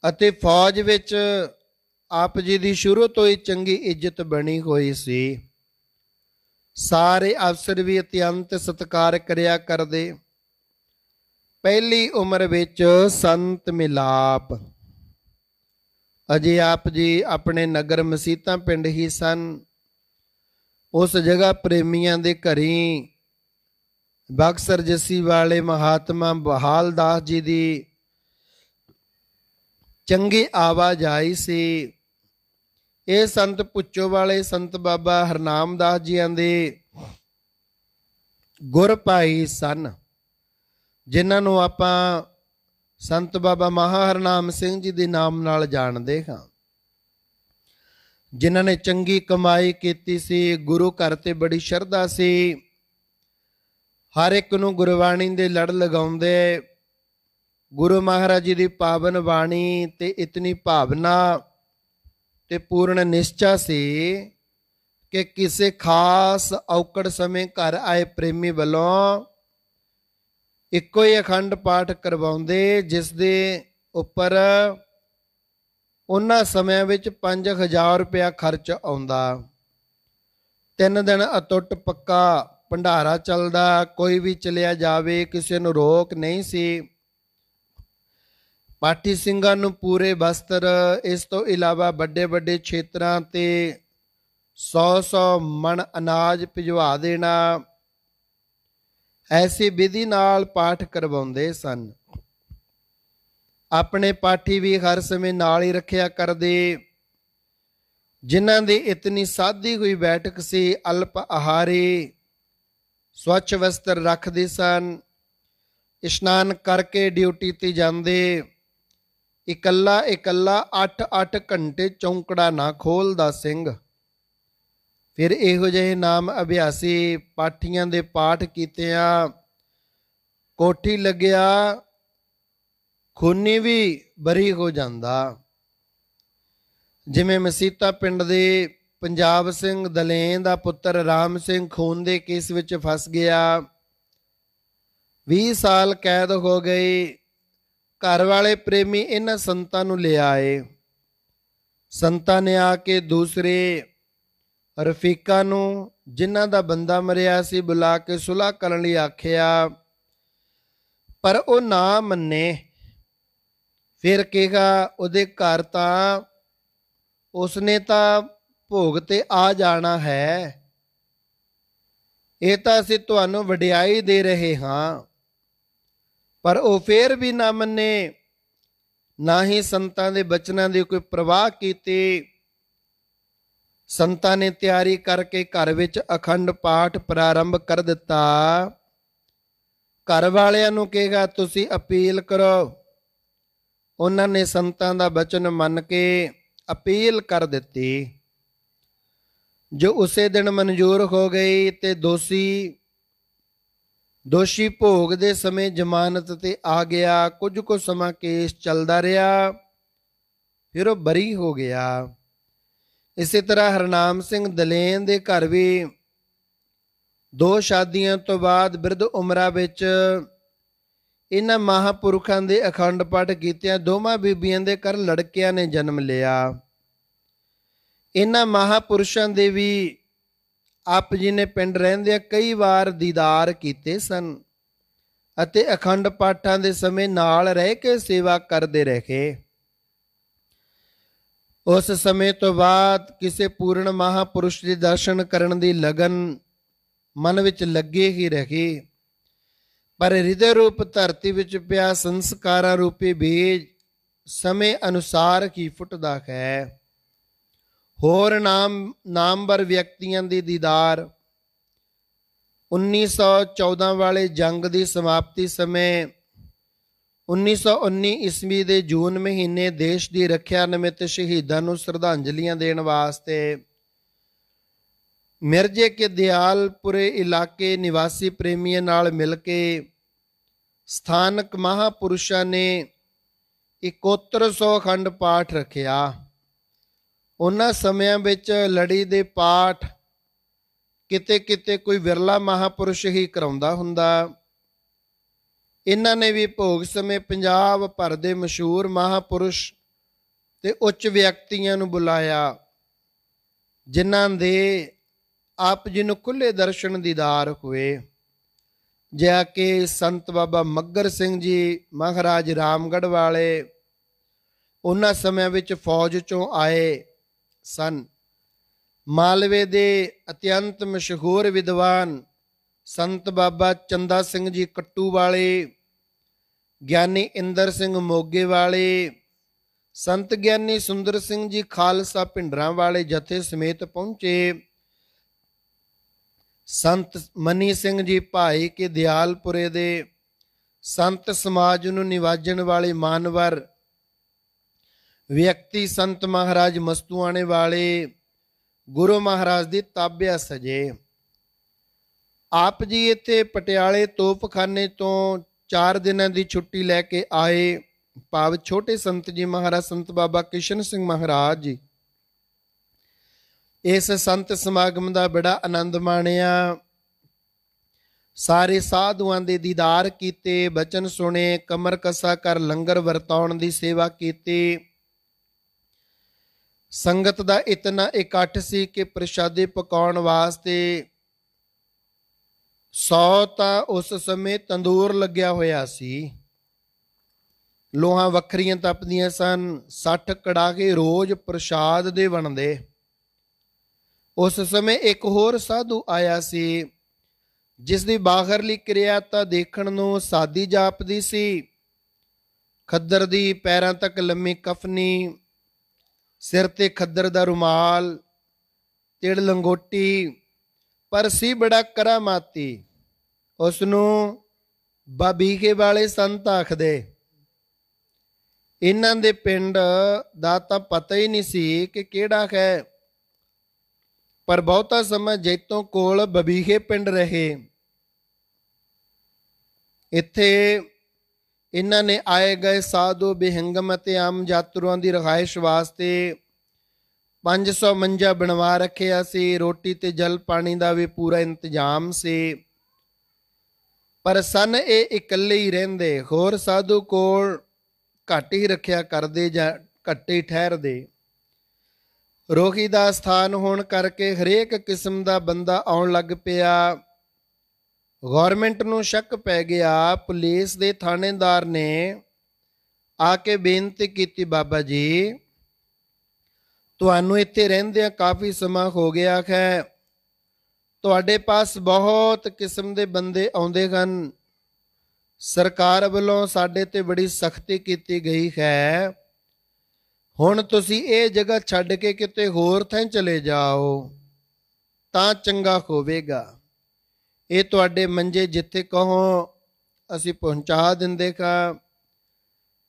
ਅਤੇ ਫੌਜ ਵਿੱਚ ਆਪ ਜੀ ਦੀ ਸ਼ੁਰੂ ਤੋਂ ਹੀ ਚੰਗੀ ਇੱਜ਼ਤ ਬਣੀ ਹੋਈ ਸੀ। ਸਾਰੇ ਅਫਸਰ ਵੀ ਅਤਿਅੰਤ ਸਤਿਕਾਰ ਕਰਿਆ ਕਰਦੇ। ਪਹਿਲੀ ਉਮਰ ਵਿੱਚ ਸੰਤ ਮਿਲਾਪ। ਅਜੇ ਆਪ ਜੀ ਆਪਣੇ ਨਗਰ ਮਸੀਤਾਂ ਪਿੰਡ ਹੀ ਸਨ। ਉਸ ਜਗ੍ਹਾ ਪ੍ਰੇਮੀਆਂ ਦੇ ਘਰੀ ਬਕਸਰ ਜੱਸੀ ਵਾਲੇ ਮਹਾਤਮਾ ਬਹਾਲ ਦਾਸ ਜੀ ਦੀ ਚੰਗੀ ਆਵਾਜਾਈ ਸੀ। ਇਹ ਸੰਤ ਪੁੱਚੋ ਵਾਲੇ ਸੰਤ ਬਾਬਾ ਹਰਨਾਮ ਦਾਸ ਜੀਆਂ ਦੇ ਗੁਰ ਭਾਈ ਸਨ, ਜਿਨ੍ਹਾਂ ਨੂੰ ਆਪਾਂ ਸੰਤ ਬਾਬਾ ਮਹਾ ਹਰਨਾਮ ਸਿੰਘ ਜੀ ਦੇ ਨਾਮ ਨਾਲ ਜਾਣਦੇ ਹਾਂ, ਜਿਨ੍ਹਾਂ ਨੇ ਚੰਗੀ ਕਮਾਈ ਕੀਤੀ ਸੀ। ਗੁਰੂ ਘਰ ਤੇ ਬੜੀ ਸ਼ਰਧਾ ਸੀ। ਹਰ ਇੱਕ ਨੂੰ ਗੁਰਬਾਣੀ ਦੇ ਲੜ ਲਗਾਉਂਦੇ। ਗੁਰੂ ਮਹਾਰਾਜ ਜੀ ਦੀ ਪਾਵਨ ਬਾਣੀ ਤੇ ਇਤਨੀ ਭਾਵਨਾ ਤੇ ਪੂਰਨ ਨਿਸ਼ਚਾ ਸੀ ਕਿ ਕਿਸੇ ਖਾਸ ਔਕੜ ਸਮੇਂ ਘਰ ਆਏ ਪ੍ਰੇਮੀ ਵੱਲੋਂ ਇੱਕੋ ਹੀ ਅਖੰਡ ਪਾਠ ਕਰਵਾਉਂਦੇ, ਜਿਸ ਦੇ ਉੱਪਰ ਉਹਨਾਂ ਸਮਿਆਂ ਵਿੱਚ 5000 ਰੁਪਇਆ ਖਰਚ ਆਉਂਦਾ। 3 ਦਿਨ ਅਟੁੱਟ ਪੱਕਾ ਭੰਡਾਰਾ ਚੱਲਦਾ। ਕੋਈ ਵੀ ਚਲਿਆ ਜਾਵੇ, ਕਿਸੇ ਨੂੰ ਰੋਕ ਨਹੀਂ ਸੀ। ਪਾਠੀ ਸਿੰਘਾਂ ਨੂੰ ਪੂਰੇ ਵਸਤਰ, ਇਸ ਤੋਂ ਇਲਾਵਾ ਵੱਡੇ ਵੱਡੇ ਖੇਤਰਾਂ ਤੇ 100 ਮਣ ਅਨਾਜ ਭਿਜਵਾ ਦੇਣਾ, ਐਸੀ ਵਿਧੀ ਨਾਲ ਪਾਠ ਕਰਵਾਉਂਦੇ ਸਨ। ਆਪਣੇ ਪਾਠੀ ਵੀ ਹਰ ਸਮੇਂ ਨਾਲ ਹੀ ਰੱਖਿਆ ਕਰਦੇ। ਜਿਨ੍ਹਾਂ ਦੀ ਇਤਨੀ ਸਾਦੀ ਹੋਈ ਬੈਠਕ ਸੀ, ਅਲਪ ਆਹਾਰੀ, ਸਵੱਛ ਵਸਤਰ ਰੱਖਦੇ ਸਨ। ਇਸ਼ਨਾਨ ਕਰਕੇ ਡਿਊਟੀ ਤੇ ਜਾਂਦੇ। ਇਕੱਲਾ 8-8 ਘੰਟੇ ਚੌਂਕੜਾ ਨਾ ਖੋਲਦਾ ਸਿੰਘ। ਫਿਰ ਇਹੋ ਜਿਹੇ ਨਾਮ ਅਭਿਆਸੀ ਪਾਠੀਆਂ ਦੇ ਪਾਠ ਕੀਤਿਆਂ ਕੋਠੀ ਲੱਗਿਆ ਖੂਨੀ ਵੀ ਬਰੀ ਹੋ ਜਾਂਦਾ। ਜਿਵੇਂ ਮਸੀਤਾ ਪਿੰਡ ਦੇ ਪੰਜਾਬ ਸਿੰਘ ਦਲੇਨ ਦਾ ਪੁੱਤਰ ਰਾਮ ਸਿੰਘ ਖੂਨ ਦੇ ਕੇਸ ਵਿੱਚ ਫਸ ਗਿਆ। 20 ਸਾਲ ਕੈਦ ਹੋ ਗਈ। ਘਰ ਵਾਲੇ ਪ੍ਰੇਮੀ ਇਹਨਾਂ ਸੰਤਾਂ ਨੂੰ ਲੈ ਆਏ। ਸੰਤਾਂ ਨੇ ਆ ਕੇ ਦੂਸਰੇ ਰਫੀਕਾਂ ਨੂੰ, ਜਿਨ੍ਹਾਂ ਦਾ ਬੰਦਾ ਮਰਿਆ ਸੀ, ਬੁਲਾ ਕੇ ਸੁਲ੍ਹਾ ਕਰਨ ਲਈ ਆਖਿਆ, ਪਰ ਉਹ ਨਾ ਮੰਨੇ। ਫਿਰ ਕਿਹਾ ਉਹਦੇ ਘਰ ਤਾਂ ਉਸਨੇ ਤਾਂ ਭੋਗ ਤੇ ਆ ਜਾਣਾ ਹੈ। ਇਹ ਤਾਂ ਅਸੀਂ ਤੁਹਾਨੂੰ ਵਡਿਆਈ ਦੇ ਰਹੇ ਹਾਂ। ਪਰ ਉਹ ਫੇਰ ਵੀ ਨਾ ਮੰਨੇ, ਨਾ ਹੀ ਸੰਤਾਂ ਦੇ ਬਚਨਾਂ ਦੀ ਕੋਈ ਪ੍ਰਵਾਹ ਕੀਤੀ। ਸੰਤਾਂ ਨੇ ਤਿਆਰੀ ਕਰਕੇ ਘਰ ਵਿੱਚ ਅਖੰਡ ਪਾਠ ਪ੍ਰਾਰੰਭ ਕਰ ਦਿੱਤਾ। ਘਰ ਵਾਲਿਆਂ ਨੂੰ ਕਹੇਗਾ ਤੁਸੀਂ ਅਪੀਲ ਕਰੋ। ਉਹਨਾਂ ਨੇ ਸੰਤਾਂ ਦਾ ਬਚਨ ਮੰਨ ਕੇ ਅਪੀਲ ਕਰ ਦਿੱਤੀ, ਜੋ ਉਸੇ ਦਿਨ ਮਨਜ਼ੂਰ ਹੋ ਗਈ ਤੇ ਦੋਸ਼ੀ ਭੋਗ ਦੇ ਸਮੇਂ ਜ਼ਮਾਨਤ ਤੇ ਆ ਗਿਆ। ਕੁਝ ਸਮਾਂ ਕੇਸ ਚੱਲਦਾ ਰਿਹਾ, ਫਿਰ ਉਹ ਬਰੀ ਹੋ ਗਿਆ। ਇਸੇ ਤਰ੍ਹਾਂ ਹਰਨਾਮ ਸਿੰਘ ਦਲੇਨ ਦੇ ਘਰ ਵੀ 2 ਸ਼ਾਦੀਆਂ ਤੋਂ ਬਾਅਦ ਬਿਰਧ ਉਮਰਾਂ ਵਿੱਚ ਇਹਨਾਂ ਮਹਾਂਪੁਰਖਾਂ ਦੇ ਅਖੰਡ ਪਾਠ ਕੀਤਿਆਂ ਦੋਵਾਂ ਬੀਬੀਆਂ ਦੇ ਘਰ ਲੜਕਿਆਂ ਨੇ ਜਨਮ ਲਿਆ। ਇਹਨਾਂ ਮਹਾਂਪੁਰਸ਼ਾਂ ਦੇ ਵੀ ਆਪ ਜੀ ਨੇ ਪਿੰਡ ਰਹਿੰਦਿਆਂ ਕਈ ਵਾਰ ਦੀਦਾਰ ਕੀਤੇ ਸਨ ਅਤੇ ਅਖੰਡ ਪਾਠਾਂ ਦੇ ਸਮੇਂ ਨਾਲ ਰਹਿ ਕੇ ਸੇਵਾ ਕਰਦੇ ਰਹੇ। ਉਸ ਸਮੇਂ ਤੋਂ ਬਾਅਦ ਕਿਸੇ ਪੂਰਨ ਮਹਾਂਪੁਰਸ਼ ਦੇ ਦਰਸ਼ਨ ਕਰਨ ਦੀ ਲਗਨ ਮਨ ਵਿੱਚ ਲੱਗੇ ਹੀ ਰਹੀ, ਪਰ ਹਿਰਦੇ ਰੂਪ ਧਰਤੀ ਵਿੱਚ ਪਿਆ ਸੰਸਕਾਰਾਂ ਰੂਪੀ ਬੀਜ ਸਮੇਂ ਅਨੁਸਾਰ ਹੀ ਫੁੱਟਦਾ ਹੈ। ਹੋਰ ਨਾਮਵਰ ਵਿਅਕਤੀਆਂ ਦੀ ਦੀਦਾਰ 1914 ਵਾਲੇ ਜੰਗ ਦੀ ਸਮਾਪਤੀ ਸਮੇਂ 1919 ਈਸਵੀ ਦੇ ਜੂਨ ਮਹੀਨੇ ਦੇਸ਼ ਦੀ ਰੱਖਿਆ ਨਿਮਿਤ ਸ਼ਹੀਦਾਂ ਨੂੰ ਸ਼ਰਧਾਂਜਲੀਆਂ ਦੇਣ ਵਾਸਤੇ ਮਿਰਜ਼ੇ ਕੇ ਦਿਆਲਪੁਰੇ ਇਲਾਕੇ ਨਿਵਾਸੀ ਪ੍ਰੇਮੀਆਂ ਨਾਲ ਮਿਲ ਕੇ ਸਥਾਨਕ ਮਹਾਂਪੁਰਸ਼ਾਂ ਨੇ 7100 ਅਖੰਡ ਪਾਠ ਰੱਖਿਆ। ਉਹਨਾਂ ਸਮਿਆਂ ਵਿੱਚ ਲੜੀ ਦੇ ਪਾਠ ਕਿਤੇ ਕਿਤੇ ਕੋਈ ਵਿਰਲਾ ਮਹਾਂਪੁਰਸ਼ ਹੀ ਕਰਾਉਂਦਾ ਹੁੰਦਾ। ਇਹਨਾਂ ਨੇ ਵੀ ਭੋਗ ਸਮੇਂ ਪੰਜਾਬ ਭਰ ਦੇ ਮਸ਼ਹੂਰ ਮਹਾਂਪੁਰਸ਼ ਤੇ ਉੱਚ ਵਿਅਕਤੀਆਂ ਨੂੰ ਬੁਲਾਇਆ, ਜਿਨ੍ਹਾਂ ਦੇ ਆਪ ਜੀ ਨੂੰ ਖੁੱਲੇ ਦਰਸ਼ਨ ਦੀਦਾਰ ਹੋਏ, ਜਿਹਾ ਕਿ ਸੰਤ ਬਾਬਾ ਮੱਘਰ ਸਿੰਘ ਜੀ ਮਹਾਰਾਜ ਰਾਮਗੜ੍ਹ ਵਾਲੇ ਉਹਨਾਂ ਸਮਿਆਂ ਵਿੱਚ ਫੌਜ ਚੋਂ ਆਏ ਸਨ। ਮਾਲਵੇ ਦੇ ਅਤਿਅੰਤ ਮਸ਼ਹੂਰ ਵਿਦਵਾਨ ਸੰਤ ਬਾਬਾ ਚੰਦਾ ਸਿੰਘ ਜੀ ਕੱਟੂ ਵਾਲੇ, ਗਿਆਨੀ ਇੰਦਰ ਸਿੰਘ ਮੋਗੇ ਵਾਲੇ, ਸੰਤ ਗਿਆਨੀ ਸੁੰਦਰ ਸਿੰਘ ਜੀ ਖਾਲਸਾ ਭਿੰਡਰਾਂ ਵਾਲੇ ਜਥੇ ਸਮੇਤ ਪਹੁੰਚੇ। ਸੰਤ ਮਨੀ ਸਿੰਘ ਜੀ ਭਾਈ ਕੇ ਦਿਆਲਪੁਰੇ ਦੇ ਸੰਤ ਸਮਾਜ ਨੂੰ ਨਿਵਾਜਣ ਵਾਲੇ ਮਾਨਵਰ ਵਿਅਕਤੀ ਸੰਤ ਮਹਾਰਾਜ ਮਸਤੂਆਣੇ ਵਾਲੇ ਗੁਰੂ ਮਹਾਰਾਜ ਦੀ ਤਾਬਿਆ ਸਜੇ। ਆਪ ਜੀ ਇੱਥੇ ਪਟਿਆਲੇ ਤੋਪਖਾਨੇ ਤੋਂ 4 ਦਿਨਾਂ ਦੀ ਛੁੱਟੀ ਲੈ ਕੇ ਆਏ, ਭਾਵ ਛੋਟੇ ਸੰਤ ਜੀ ਮਹਾਰਾਜ ਸੰਤ ਬਾਬਾ ਕਿਸ਼ਨ ਸਿੰਘ ਮਹਾਰਾਜ ਜੀ। ਇਸ ਸੰਤ ਸਮਾਗਮ ਦਾ ਬੜਾ ਆਨੰਦ ਮਾਣਿਆ। ਸਾਰੇ ਸਾਧੂਆਂ ਦੇ ਦੀਦਾਰ ਕੀਤੇ, ਬਚਨ ਸੁਣੇ, ਕਮਰ ਕੱਸਾ ਕਰ ਲੰਗਰ ਵਰਤਾਉਣ ਦੀ ਸੇਵਾ ਕੀਤੀ। ਸੰਗਤ ਦਾ ਇਤਨਾ ਇਕੱਠ ਸੀ ਕਿ ਪ੍ਰਸ਼ਾਦੇ ਪਕਾਉਣ ਵਾਸਤੇ 100 ਤਾਂ ਉਸ ਸਮੇਂ ਤੰਦੂਰ ਲੱਗਿਆ ਹੋਇਆ ਸੀ। ਲੋਹਾਂ ਵੱਖਰੀਆਂ ਤਪਦੀਆਂ ਸਨ। 60 ਕੜਾਕੇ ਰੋਜ਼ ਪ੍ਰਸ਼ਾਦ ਦੇ ਬਣਦੇ। ਉਸ ਸਮੇਂ ਇੱਕ ਹੋਰ ਸਾਧੂ ਆਇਆ ਸੀ, ਜਿਸ ਦੀ ਬਾਹਰਲੀ ਕਿਰਿਆ ਤਾਂ ਦੇਖਣ ਨੂੰ ਸਾਦੀ ਜਾਪਦੀ ਸੀ। ਖੱਦਰ ਦੀ ਪੈਰਾਂ ਤੱਕ ਲੰਮੀ ਕਫਨੀ, ਸਿਰ ਤੇ ਖੱਦਰ ਦਾ ਰੁਮਾਲ, ਤਿੜ ਲੰਗੋਟੀ, ਪਰ ਸੀ ਬੜਾ ਕਰਾਮਾਤੀ। ਉਸ ਨੂੰ ਬਾਬੀਗੇ ਵਾਲੇ ਸੰਤ ਆਖਦੇ। ਇਹਨਾਂ ਦੇ ਪਿੰਡ ਦਾ ਤਾਂ ਪਤਾ ਹੀ ਨਹੀਂ ਸੀ ਕਿ ਕਿਹੜਾ ਹੈ, ਪਰ ਬਹੁਤਾ ਸਮਾਂ ਜੈਤੋਂ ਕੋਲ ਬਬੀਗੇ ਪਿੰਡ ਰਹੇ। ਇੱਥੇ ਇਹਨਾਂ ਨੇ ਆਏ ਗਏ ਸਾਧੂ ਬੇਹੰਗਮ ਅਤੇ ਆਮ ਯਾਤਰੂਆਂ ਦੀ ਰਿਹਾਇਸ਼ ਵਾਸਤੇ 500 ਮੰਜਾ ਬਣਵਾ ਰੱਖਿਆ ਸੀ। ਰੋਟੀ ਤੇ ਜਲ ਪਾਣੀ ਦਾ ਵੀ ਪੂਰਾ ਇੰਤਜ਼ਾਮ ਸੀ, ਪਰ ਸਨ ਇਹ ਇਕੱਲੇ ਹੀ ਰਹਿੰਦੇ। ਹੋਰ ਸਾਧੂ ਕੋਲ ਘੱਟ ਹੀ ਰੱਖਿਆ ਕਰਦੇ ਜਾਂ ਘੱਟੇ ਹੀ ਠਹਿਰਦੇ। ਰੋਹੀ ਦਾ ਸਥਾਨ ਹੋਣ ਕਰਕੇ ਹਰੇਕ ਕਿਸਮ ਦਾ ਬੰਦਾ ਆਉਣ ਲੱਗ ਪਿਆ। ਗੌਰਮੈਂਟ ਨੂੰ ਸ਼ੱਕ ਪੈ ਗਿਆ। ਪੁਲਿਸ ਦੇ ਥਾਣੇਦਾਰ ਨੇ ਆ ਕੇ ਬੇਨਤੀ ਕੀਤੀ, ਬਾਬਾ ਜੀ ਤੁਹਾਨੂੰ ਇੱਥੇ ਰਹਿੰਦਿਆਂ ਕਾਫੀ ਸਮਾਂ ਹੋ ਗਿਆ ਹੈ, ਤੁਹਾਡੇ ਪਾਸ ਬਹੁਤ ਕਿਸਮ ਦੇ ਬੰਦੇ ਆਉਂਦੇ ਹਨ। ਸਰਕਾਰ ਵੱਲੋਂ ਸਾਡੇ ਤੇ ਬੜੀ ਸਖਤੀ ਕੀਤੀ ਗਈ ਹੈ। ਹੁਣ ਤੁਸੀਂ ਇਹ ਜਗ੍ਹਾ ਛੱਡ ਕੇ ਕਿਤੇ ਹੋਰ ਥਾਂ ਚਲੇ ਜਾਓ ਤਾਂ ਚੰਗਾ ਹੋਵੇਗਾ। ਇਹ ਤੁਹਾਡੇ ਮੰਜੇ ਜਿੱਥੇ ਕਹੋ ਅਸੀਂ ਪਹੁੰਚਾ ਦਿੰਦੇ ਹਾਂ।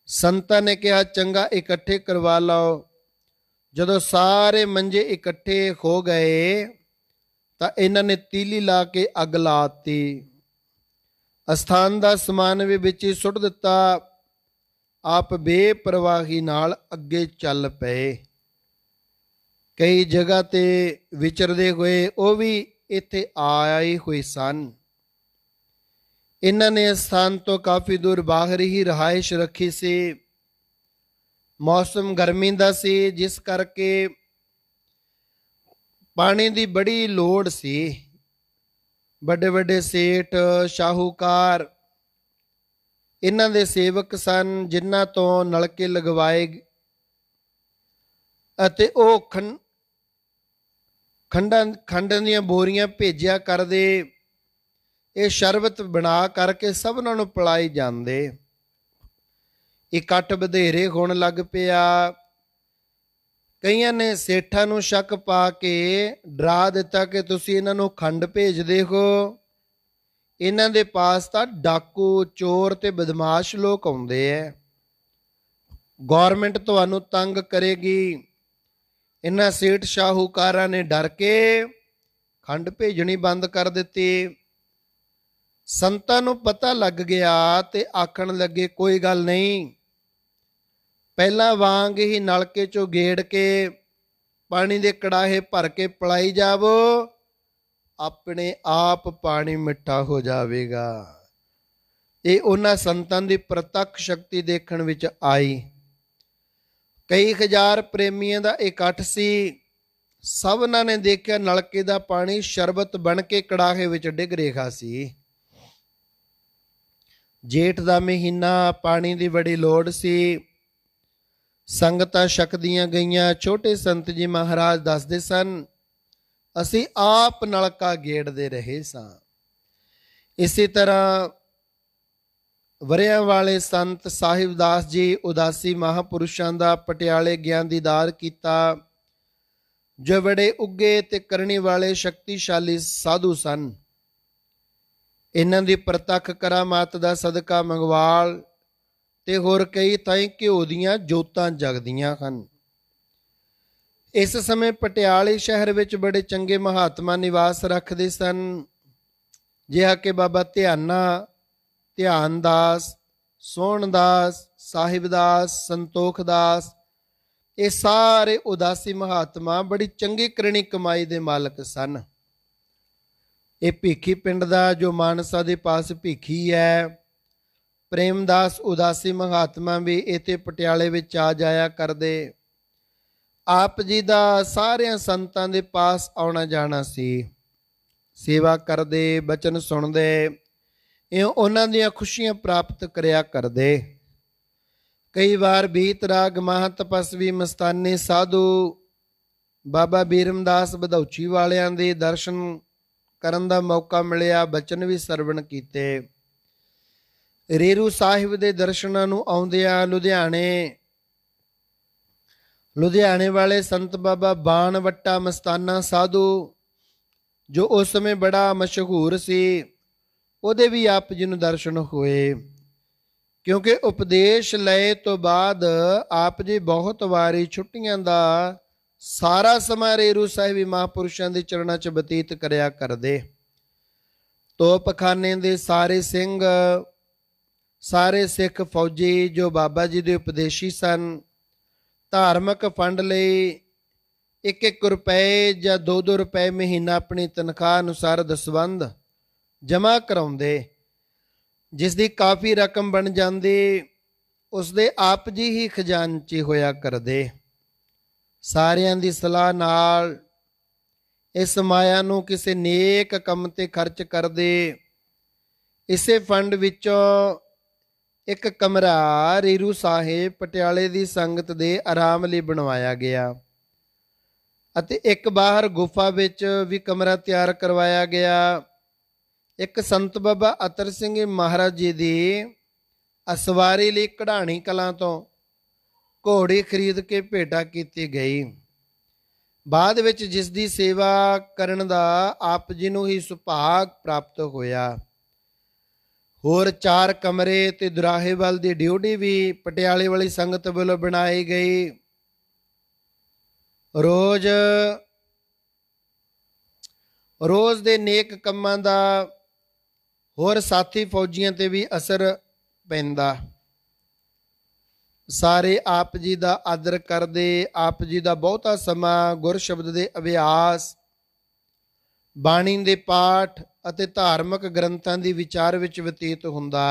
ਸੰਤਾਂ ਨੇ ਕਿਹਾ ਚੰਗਾ ਇਕੱਠੇ ਕਰਵਾ ਲਓ। ਜਦੋਂ ਸਾਰੇ ਮੰਜੇ ਇਕੱਠੇ ਹੋ ਗਏ ਤਾਂ ਇਹਨਾਂ ਨੇ ਤੀਲੀ ਲਾ ਕੇ ਅੱਗ ਲਾਤੀ। ਅਸਥਾਨ ਦਾ ਸਮਾਨ ਵੀ ਵਿੱਚ ਹੀ ਸੁੱਟ ਦਿੱਤਾ। ਆਪ ਬੇਪਰਵਾਹੀ ਨਾਲ ਅੱਗੇ ਚੱਲ ਪਏ। ਕਈ ਜਗ੍ਹਾ ਤੇ ਵਿਚਰਦੇ ਹੋਏ ਉਹ ਵੀ ਇੱਥੇ ਆਏ ਹੋਏ ਸਨ। ਇਹਨਾਂ ਨੇ ਇਸ ਸਥਾਨ ਤੋਂ ਕਾਫੀ ਦੂਰ ਬਾਹਰ ਹੀ ਰਿਹਾਇਸ਼ ਰੱਖੀ ਸੀ। ਮੌਸਮ ਗਰਮੀ ਦਾ ਸੀ, ਜਿਸ ਕਰਕੇ ਪਾਣੀ ਦੀ ਬੜੀ ਲੋੜ ਸੀ। ਵੱਡੇ ਵੱਡੇ ਸੇਠ, ਸ਼ਾਹੂਕਾਰ ਇਹਨਾਂ ਦੇ ਸੇਵਕ ਸਨ, ਜਿਨ੍ਹਾਂ ਤੋਂ ਨਲਕੇ ਲਗਵਾਏ ਅਤੇ ਉਹ ਖੰਡਾਂ ਦੀਆਂ ਬੋਰੀਆਂ ਭੇਜਿਆ ਕਰਦੇ। ਇਹ ਸ਼ਰਬਤ ਬਣਾ ਕਰਕੇ ਸਭਨਾਂ ਨੂੰ ਪਿਲਾਈ ਜਾਂਦੇ। ਇਕੱਠ ਵਧੇਰੇ ਹੋਣ ਲੱਗ ਪਿਆ। ਕਈਆਂ ਨੇ ਸੇਠਾਂ ਨੂੰ ਸ਼ੱਕ ਪਾ ਕੇ ਡਰਾ ਦਿੱਤਾ ਕਿ ਤੁਸੀਂ ਇਹਨਾਂ ਨੂੰ ਖੰਡ ਭੇਜਦੇ ਹੋ, ਇਹਨਾਂ ਦੇ ਪਾਸ ਤਾਂ ਡਾਕੂ, ਚੋਰ ਤੇ ਬਦਮਾਸ਼ ਲੋਕ ਆਉਂਦੇ ਐ, ਗੌਰਮੈਂਟ ਤੁਹਾਨੂੰ ਤੰਗ ਕਰੇਗੀ। ਇਹਨਾਂ ਸੇਠ ਸ਼ਾਹੂਕਾਰਾਂ ਨੇ ਡਰ ਕੇ ਖੰਡ ਭੇਜਣੀ ਬੰਦ ਕਰ ਦਿੱਤੀ। ਸੰਤਾਂ ਨੂੰ ਪਤਾ ਲੱਗ ਗਿਆ ਤੇ ਆਖਣ ਲੱਗੇ, ਕੋਈ ਗੱਲ ਨਹੀਂ, ਪਹਿਲਾਂ ਵਾਂਗ ਹੀ ਨਲਕੇ ਚੋਂ ਗੇੜ ਕੇ ਪਾਣੀ ਦੇ ਕੜਾਹੇ ਭਰ ਕੇ ਪਿਲਾਈ ਜਾਵੋ, ਆਪਣੇ ਆਪ ਪਾਣੀ ਮਿੱਠਾ ਹੋ ਜਾਵੇਗਾ। ਇਹ ਉਹਨਾਂ ਸੰਤਾਂ ਦੀ ਪ੍ਰਤੱਖ ਸ਼ਕਤੀ ਦੇਖਣ ਵਿੱਚ ਆਈ। ਕਈ ਹਜ਼ਾਰ ਪ੍ਰੇਮੀਆਂ ਦਾ ਇਕੱਠ ਸੀ। ਸਭਨਾਂ ਨੇ ਦੇਖਿਆ ਨਲਕੇ ਦਾ ਪਾਣੀ ਸ਼ਰਬਤ ਬਣ ਕੇ ਕੜਾਹੇ ਵਿੱਚ ਡਿੱਗ ਰਿਹਾ ਸੀ। ਜੇਠ ਦਾ ਮਹੀਨਾ, ਪਾਣੀ ਦੀ ਬੜੀ ਲੋੜ ਸੀ। ਸੰਗਤਾਂ ਛਕਦੀਆਂ ਗਈਆਂ। ਛੋਟੇ ਸੰਤ ਜੀ ਮਹਾਰਾਜ ਦੱਸਦੇ ਸਨ, ਅਸੀਂ ਆਪ ਨਲਕਾ ਗੇੜਦੇ ਰਹੇ ਸਾਂ। ਇਸੇ ਤਰ੍ਹਾਂ ਵਰਿਆਂ ਵਾਲੇ ਸੰਤ ਸਾਹਿਬ ਦਾਸ ਜੀ ਉਦਾਸੀ ਮਹਾਂਪੁਰਸ਼ਾਂ ਦਾ ਪਟਿਆਲੇ ਗਿਆਨ ਦੀਦਾਰ ਕੀਤਾ, ਜੋ ਬੜੇ ਉੱਗੇ ਤੇ ਕਰਨੀ ਵਾਲੇ ਸ਼ਕਤੀਸ਼ਾਲੀ ਸਾਧੂ ਸਨ। ਇਹਨਾਂ ਦੀ ਪ੍ਰਤੱਖ ਕਰਾਮਾਤ ਦਾ ਸਦਕਾ ਮੰਗਵਾਲ ਤੇ ਹੋਰ ਕਈ ਥਾਈਂ ਘਿਓ ਦੀਆਂ ਜੋਤਾਂ ਜਗਦੀਆਂ ਹਨ। ਇਸ ਸਮੇਂ ਪਟਿਆਲੇ ਸ਼ਹਿਰ ਵਿੱਚ ਬੜੇ ਚੰਗੇ ਮਹਾਤਮਾ ਨਿਵਾਸ ਰੱਖਦੇ ਸਨ, ਜਿਹਾ ਕਿ ਬਾਬਾ ਧਿਆਨਦਾਸ, ਸੋਹਣਦਾਸ, ਸਾਹਿਬਦਾਸ, ਸੰਤੋਖ ਦਾਸ। ਇਹ ਸਾਰੇ ਉਦਾਸੀ ਮਹਾਤਮਾ ਬੜੀ ਚੰਗੀ ਕਰਨੀ ਕਮਾਈ ਦੇ ਮਾਲਕ ਸਨ। ਇਹ ਭੀਖੀ ਪਿੰਡ ਦਾ ਜੋ ਮਾਨਸਾ ਦੇ ਪਾਸ ਭੀਖੀ ਹੈ, ਪ੍ਰੇਮਦਾਸ ਉਦਾਸੀ ਮਹਾਤਮਾ ਵੀ ਇੱਥੇ ਪਟਿਆਲੇ ਵਿੱਚ ਆ ਜਾਇਆ ਕਰਦੇ। ਆਪ ਜੀ ਦਾ ਸਾਰਿਆਂ ਸੰਤਾਂ ਦੇ ਪਾਸ ਆਉਣਾ ਜਾਣਾ ਸੀ। ਸੇਵਾ ਕਰਦੇ, ਬਚਨ ਸੁਣਦੇ, ਇਹ ਉਹਨਾਂ ਦੀਆਂ ਖੁਸ਼ੀਆਂ ਪ੍ਰਾਪਤ ਕਰਿਆ ਕਰਦੇ। ਕਈ ਵਾਰ ਬੀਤਰਾਗ ਮਹਾਂ ਤਪਸਵੀ ਮਸਤਾਨੀ ਸਾਧੂ ਬਾਬਾ ਬੀਰਮਦਾਸ ਬਧੌਚੀ ਵਾਲਿਆਂ ਦੇ ਦਰਸ਼ਨ ਕਰਨ ਦਾ ਮੌਕਾ ਮਿਲਿਆ, ਬਚਨ ਵੀ ਸਰਵਣ ਕੀਤੇ। ਰੇਰੂ ਸਾਹਿਬ ਦੇ ਦਰਸ਼ਨਾਂ ਨੂੰ ਆਉਂਦਿਆਂ ਲੁਧਿਆਣੇ ਵਾਲੇ ਸੰਤ ਬਾਬਾ ਬਾਣਵੱਟਾ ਮਸਤਾਨਾ ਸਾਧੂ, ਜੋ ਉਸ ਸਮੇਂ ਬੜਾ ਮਸ਼ਹੂਰ ਸੀ, ਉਹਦੇ ਵੀ ਆਪ ਜੀ ਨੂੰ ਦਰਸ਼ਨ ਹੋਏ। ਕਿਉਂਕਿ ਉਪਦੇਸ਼ ਲਏ ਤੋਂ ਬਾਅਦ ਆਪ ਜੀ ਬਹੁਤ ਵਾਰੀ ਛੁੱਟੀਆਂ ਦਾ ਸਾਰਾ ਸਮਾਂ ਰੇਰੂ ਸਾਹਿਬੀ ਮਹਾਂਪੁਰਸ਼ਾਂ ਦੇ ਚਰਨਾਂ 'ਚ ਬਤੀਤ ਕਰਿਆ ਕਰਦੇ। ਤੋਪਖਾਨੇ ਦੇ ਸਾਰੇ ਸਿੰਘ, ਸਾਰੇ ਸਿੱਖ ਫੌਜੀ ਜੋ ਬਾਬਾ ਜੀ ਦੇ ਉਪਦੇਸ਼ੀ ਸਨ, ਧਾਰਮਿਕ ਫੰਡ ਲਈ 1-1 ਰੁਪਏ ਜਾਂ 2-2 ਰੁਪਏ ਮਹੀਨਾ ਆਪਣੀ ਤਨਖਾਹ ਅਨੁਸਾਰ ਦਸਵੰਧ ਜਮ੍ਹਾਂ ਕਰਾਉਂਦੇ, ਜਿਸ ਦੀ ਕਾਫੀ ਰਕਮ ਬਣ ਜਾਂਦੀ। ਉਸਦੇ ਆਪ ਜੀ ਹੀ ਖਜ਼ਾਨਚੀ ਹੋਇਆ ਕਰਦੇ। ਸਾਰਿਆਂ ਦੀ ਸਲਾਹ ਨਾਲ ਇਸ ਮਾਇਆ ਨੂੰ ਕਿਸੇ ਨੇਕ ਕੰਮ ਤੇ ਖਰਚ ਕਰਦੇ। ਇਸੇ ਫੰਡ ਵਿੱਚੋਂ ਇੱਕ ਕਮਰਾ ਰੇਰੂ ਸਾਹਿਬ ਪਟਿਆਲੇ ਦੀ ਸੰਗਤ ਦੇ ਆਰਾਮ ਲਈ ਬਣਵਾਇਆ ਗਿਆ ਅਤੇ ਇੱਕ ਬਾਹਰ ਗੁਫਾ ਵਿੱਚ ਵੀ ਕਮਰਾ ਤਿਆਰ ਕਰਵਾਇਆ ਗਿਆ। ਇੱਕ ਸੰਤ ਬਾਬਾ ਅਤਰ ਸਿੰਘ ਮਹਾਰਾਜ ਜੀ ਦੀ ਅਸਵਾਰੀ ਲਈ ਕਢਾਣੀ ਕਲਾਂ ਤੋਂ ਘੋੜੀ ਖਰੀਦ ਕੇ ਭੇਟਾ ਕੀਤੀ ਗਈ। ਬਾਅਦ ਵਿੱਚ ਜਿਸ ਦੀ ਸੇਵਾ ਕਰਨ ਦਾ ਆਪ ਜੀ ਨੂੰ ਹੀ ਸੁਭਾਗ ਪ੍ਰਾਪਤ ਹੋਇਆ। ਹੋਰ 4 ਕਮਰੇ ਤੇ ਦੁਰਾਹੇਵਾਲ ਦੀ ਡਿਊਟੀ ਵੀ ਪਟਿਆਲੇ ਵਾਲੀ ਸੰਗਤ ਵੱਲੋਂ ਬਣਾਈ ਗਈ। ਰੋਜ਼ ਦੇ ਨੇਕ ਕੰਮਾਂ ਦਾ ਹੋਰ ਸਾਥੀ ਫੌਜੀਆਂ ਤੇ ਵੀ ਅਸਰ ਪੈਂਦਾ। ਸਾਰੇ ਆਪ ਜੀ ਦਾ ਆਦਰ ਕਰਦੇ। ਆਪ ਜੀ ਦਾ ਬਹੁਤਾ ਸਮਾਂ ਗੁਰ ਸ਼ਬਦ ਦੇ ਅਭਿਆਸ, ਬਾਣੀ ਦੇ ਪਾਠ, ਅਤੇ ਧਾਰਮਿਕ ਗ੍ਰੰਥਾਂ ਦੀ ਵਿਚਾਰ ਵਿੱਚ ਬਤੀਤ ਹੁੰਦਾ।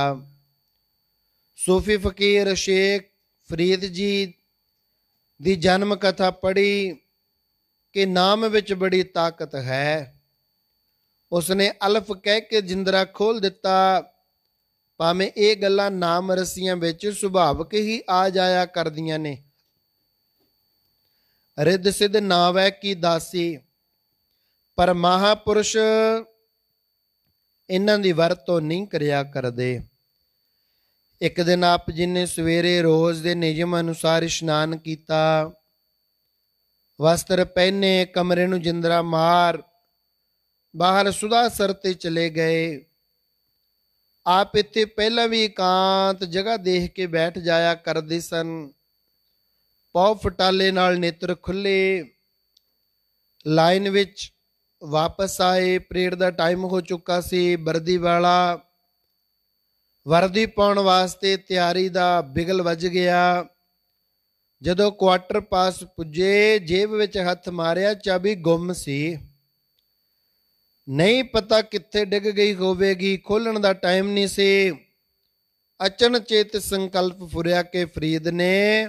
ਸੂਫੀ ਫਕੀਰ ਸ਼ੇਖ ਫਰੀਦ ਜੀ ਦੀ ਜਨਮ ਕਥਾ ਪੜ੍ਹੀ ਕਿ ਨਾਮ ਵਿੱਚ ਬੜੀ ਤਾਕਤ ਹੈ। ਉਸਨੇ ਅਲਫ ਕਹਿ ਕੇ ਜਿੰਦਰਾ ਖੋਲ ਦਿੱਤਾ। ਭਾਵੇਂ ਇਹ ਗੱਲਾਂ ਨਾਮ ਰਸੀਆਂ ਵਿੱਚ ਸੁਭਾਵਿਕ ਹੀ ਆ ਜਾਇਆ ਕਰਦੀਆਂ ਨੇ। ਰਿੱਧ ਸਿੱਧ ਨਾਵੈ ਕੀ ਦਾਸੀ, ਪਰ ਮਹਾਪੁਰਸ਼ ਇਹਨਾਂ ਦੀ ਵਰਤੋਂ ਨਹੀਂ ਕਰਿਆ ਕਰਦੇ। ਇੱਕ ਦਿਨ ਆਪ ਜੀ ਨੇ ਸਵੇਰੇ ਰੋਜ਼ ਦੇ ਨਿਯਮ ਅਨੁਸਾਰ ਇਸ਼ਨਾਨ ਕੀਤਾ, ਵਸਤਰ ਪਹਿਨੇ, ਕਮਰੇ ਨੂੰ ਜਿੰਦਰਾ ਮਾਰ ਬਾਹਰ ਸੁਦਾਸਰ ਤੇ ਚਲੇ ਗਏ। ਆਪ ਇੱਥੇ ਪਹਿਲਾਂ ਵੀ ਇਕਾਂਤ ਜਗ੍ਹਾ ਦੇਖ ਕੇ ਬੈਠ ਜਾਇਆ ਕਰਦੇ ਸਨ। ਪੌ ਫਟਾਲੇ ਨਾਲ ਨੇਤਰ ਖੁੱਲੇ, ਲਾਈਨ ਵਿੱਚ ਵਾਪਸ ਆਏ। ਪਰੇਡ ਦਾ ਟਾਈਮ ਹੋ ਚੁੱਕਾ ਸੀ। ਵਰਦੀ ਵਾਲਾ ਵਰਦੀ ਪਾਉਣ ਵਾਸਤੇ ਤਿਆਰੀ ਦਾ ਬਿਗਲ ਵੱਜ ਗਿਆ। ਜਦੋਂ ਕੁਆਟਰ ਪਾਸ ਪੁੱਜੇ, ਜੇਬ ਵਿੱਚ ਹੱਥ ਮਾਰਿਆ, ਚਾਬੀ ਗੁੰਮ ਸੀ। ਨਹੀਂ ਪਤਾ ਕਿੱਥੇ ਡਿੱਗ ਗਈ ਹੋਵੇਗੀ। ਖੋਲਣ ਦਾ ਟਾਈਮ ਨਹੀਂ ਸੀ। ਅਚਨਚੇਤ ਸੰਕਲਪ ਫੁਰਿਆ ਕਿ ਫਰੀਦ ਨੇ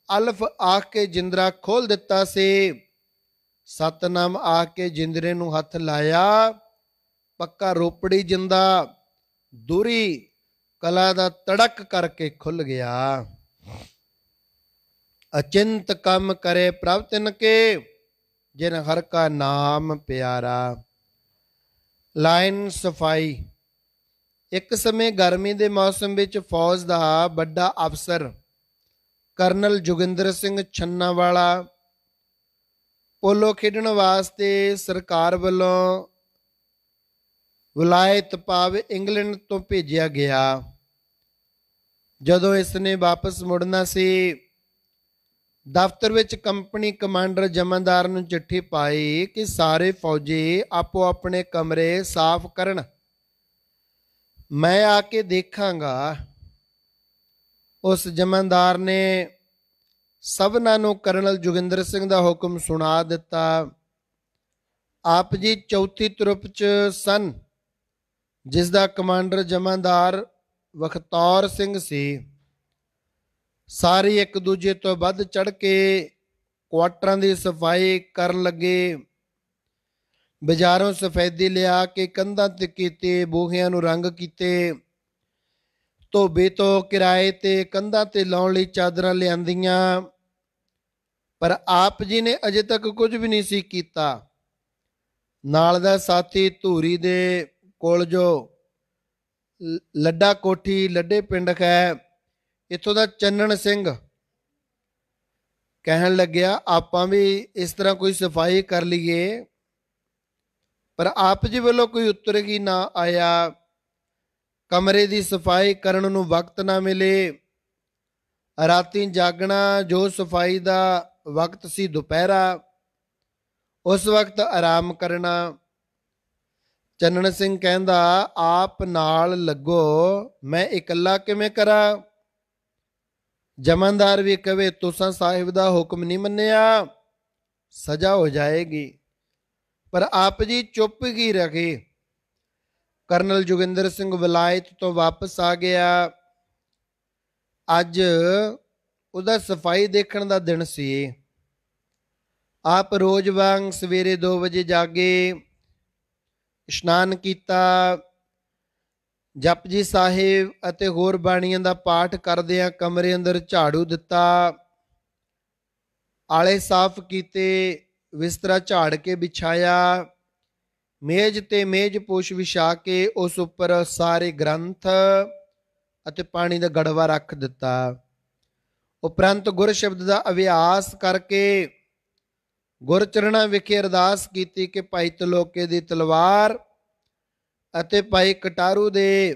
ਅਲਫ ਆਖ ਕੇ ਜਿੰਦਰਾ ਖੋਲ ਦਿੱਤਾ ਸੀ। ਸਤਨਾਮ ਆਖ ਕੇ ਜਿੰਦਰੇ ਨੂੰ ਹੱਥ ਲਾਇਆ। ਪੱਕਾ ਰੋਪੜੀ ਜਿੰਦਾ ਦੂਰੀ ਕਲਾ ਦਾ ਤੜਕ ਕਰਕੇ ਖੁੱਲ ਗਿਆ। ਅਚਿੰਤ ਕੰਮ ਕਰੇ ਪ੍ਰਭ ਤਿਨ ਕੇ, ਜਿਨ ਹਰ ਕਾ ਨਾਮ ਪਿਆਰਾ। ਲਾਈਨ ਸਫਾਈ। ਇੱਕ ਸਮੇਂ ਗਰਮੀ ਦੇ ਮੌਸਮ ਵਿੱਚ ਫੌਜ ਦਾ ਵੱਡਾ ਅਫਸਰ ਕਰਨਲ ਜੋਗਿੰਦਰ ਸਿੰਘ ਛੰਨਾਵਾਲਾ ਪੋਲੋ ਖੇਡਣ ਵਾਸਤੇ ਸਰਕਾਰ ਵੱਲੋਂ ਵਿਲਾਇਤ ਭਾਵ ਇੰਗਲੈਂਡ ਤੋਂ ਭੇਜਿਆ ਗਿਆ। ਜਦੋਂ ਇਸ ਨੇ ਵਾਪਸ ਮੁੜਨਾ ਸੀ, ਦਫ਼ਤਰ ਵਿੱਚ ਕੰਪਨੀ ਕਮਾਂਡਰ ਜਮਾਂਦਾਰ ਨੂੰ ਚਿੱਠੀ ਪਾਈ ਕਿ ਸਾਰੇ ਫੌਜੀ ਆਪੋ ਆਪਣੇ ਕਮਰੇ ਸਾਫ਼ ਕਰਨ, ਮੈਂ ਆ ਕੇ ਦੇਖਾਂਗਾ। ਉਸ ਜਮਾਂਦਾਰ ਨੇ ਸਭਨਾਂ ਨੂੰ ਕਰਨਲ ਜੋਗਿੰਦਰ ਸਿੰਘ ਦਾ ਹੁਕਮ ਸੁਣਾ ਦਿੱਤਾ। ਆਪ ਜੀ ਚੌਥੀ ਤਰੁਪ 'ਚ ਸਨ, ਜਿਸ ਦਾ ਕਮਾਂਡਰ ਜਮਾਂਦਾਰ ਬਖਤੌਰ ਸਿੰਘ ਸੀ। ਸਾਰੇ ਇੱਕ ਦੂਜੇ ਤੋਂ ਵੱਧ ਚੜ੍ਹ ਕੇ ਕੁਆਟਰਾਂ ਦੀ ਸਫਾਈ ਕਰਨ ਲੱਗੇ। ਬਾਜ਼ਾਰੋਂ ਸਫੈਦੀ ਲਿਆ ਕੇ ਕੰਧਾਂ ਤੇ ਕੀਤੇ, ਬੂਹਿਆਂ ਨੂੰ ਰੰਗ ਕੀਤੇ। ਧੋਬੇ ਤੋਂ ਕਿਰਾਏ ਤੇ ਕੰਧਾਂ ਤੇ ਲਾਉਣ ਲਈ ਚਾਦਰਾਂ ਲਿਆਂਦੀਆਂ। ਪਰ ਆਪ ਜੀ ਨੇ ਅਜੇ ਤੱਕ ਕੁਝ ਵੀ ਨਹੀਂ ਸੀ ਕੀਤਾ। ਨਾਲ ਦਾ ਸਾਥੀ ਧੂਰੀ ਦੇ ਕੋਲ ਜੋ ਲੱਡਾ ਕੋਠੀ ਲੱਡੇ ਪਿੰਡ ਹੈ, ਇੱਥੋਂ ਦਾ ਚੰਨਣ ਸਿੰਘ ਕਹਿਣ ਲੱਗਿਆ, ਆਪਾਂ ਵੀ ਇਸ ਤਰ੍ਹਾਂ ਕੋਈ ਸਫਾਈ ਕਰ ਲਈਏ। ਪਰ ਆਪ ਜੀ ਵੱਲੋਂ ਕੋਈ ਉੱਤਰ ਹੀ ਨਾ ਆਇਆ। ਕਮਰੇ ਦੀ ਸਫਾਈ ਕਰਨ ਨੂੰ ਵਕਤ ਨਾ ਮਿਲੇ। ਰਾਤੀ ਜਾਗਣਾ, ਜੋ ਸਫਾਈ ਦਾ ਵਕਤ ਸੀ ਦੁਪਹਿਰਾ, ਉਸ ਵਕਤ ਆਰਾਮ ਕਰਨਾ। ਚੰਨਣ ਸਿੰਘ ਕਹਿੰਦਾ, ਆਪ ਨਾਲ ਲੱਗੋ, ਮੈਂ ਇਕੱਲਾ ਕਿਵੇਂ ਕਰਾਂ। ਜਮਾਂਦਾਰ ਵੀ ਕਵੇ, ਤੁਸਾਂ ਸਾਹਿਬ ਦਾ ਹੁਕਮ ਨਹੀਂ ਮੰਨਿਆ, ਸਜ਼ਾ ਹੋ ਜਾਏਗੀ। ਪਰ ਆਪ ਜੀ ਚੁੱਪ ਹੀ ਰਹੇ। ਕਰਨਲ ਜੋਗਿੰਦਰ ਸਿੰਘ ਵਿਲਾਇਤ ਤੋਂ ਵਾਪਸ ਆ ਗਿਆ। ਅੱਜ ਉਹਦਾ ਸਫਾਈ ਦੇਖਣ ਦਾ ਦਿਨ ਸੀ। ਆਪ ਰੋਜ਼ ਵਾਂਗ ਸਵੇਰੇ 2 ਵਜੇ ਜਾਗੇ, ਇਸ਼ਨਾਨ ਕੀਤਾ, ਜਪਜੀ ਸਾਹਿਬ ਅਤੇ ਹੋਰ ਬਾਣੀਆਂ ਦਾ ਪਾਠ ਕਰਦਿਆਂ ਕਮਰੇ ਅੰਦਰ ਝਾੜੂ ਦਿੱਤਾ, ਆਲੇ ਸਾਫ਼ ਕੀਤੇ, ਬਿਸਤਰਾ ਝਾੜ ਕੇ ਵਿਛਾਇਆ, ਮੇਜ਼ ਤੇ ਮੇਜ਼ ਪੋਸ਼ ਵਿਛਾ ਕੇ ਉਸ ਉੱਪਰ ਸਾਰੇ ਗ੍ਰੰਥ ਅਤੇ ਪਾਣੀ ਦਾ ਗੜਵਾ ਰੱਖ ਦਿੱਤਾ। ਉਪਰੰਤ ਗੁਰ ਸ਼ਬਦ ਦਾ ਅਭਿਆਸ ਕਰਕੇ ਗੁਰਚਰਨਾਂ ਵਿਖੇ ਅਰਦਾਸ ਕੀਤੀ ਕਿ ਭਾਈ ਤਲੋਕੇ ਦੀ ਤਲਵਾਰ ਅਤੇ ਭਾਈ ਕਟਾਰੂ ਦੇ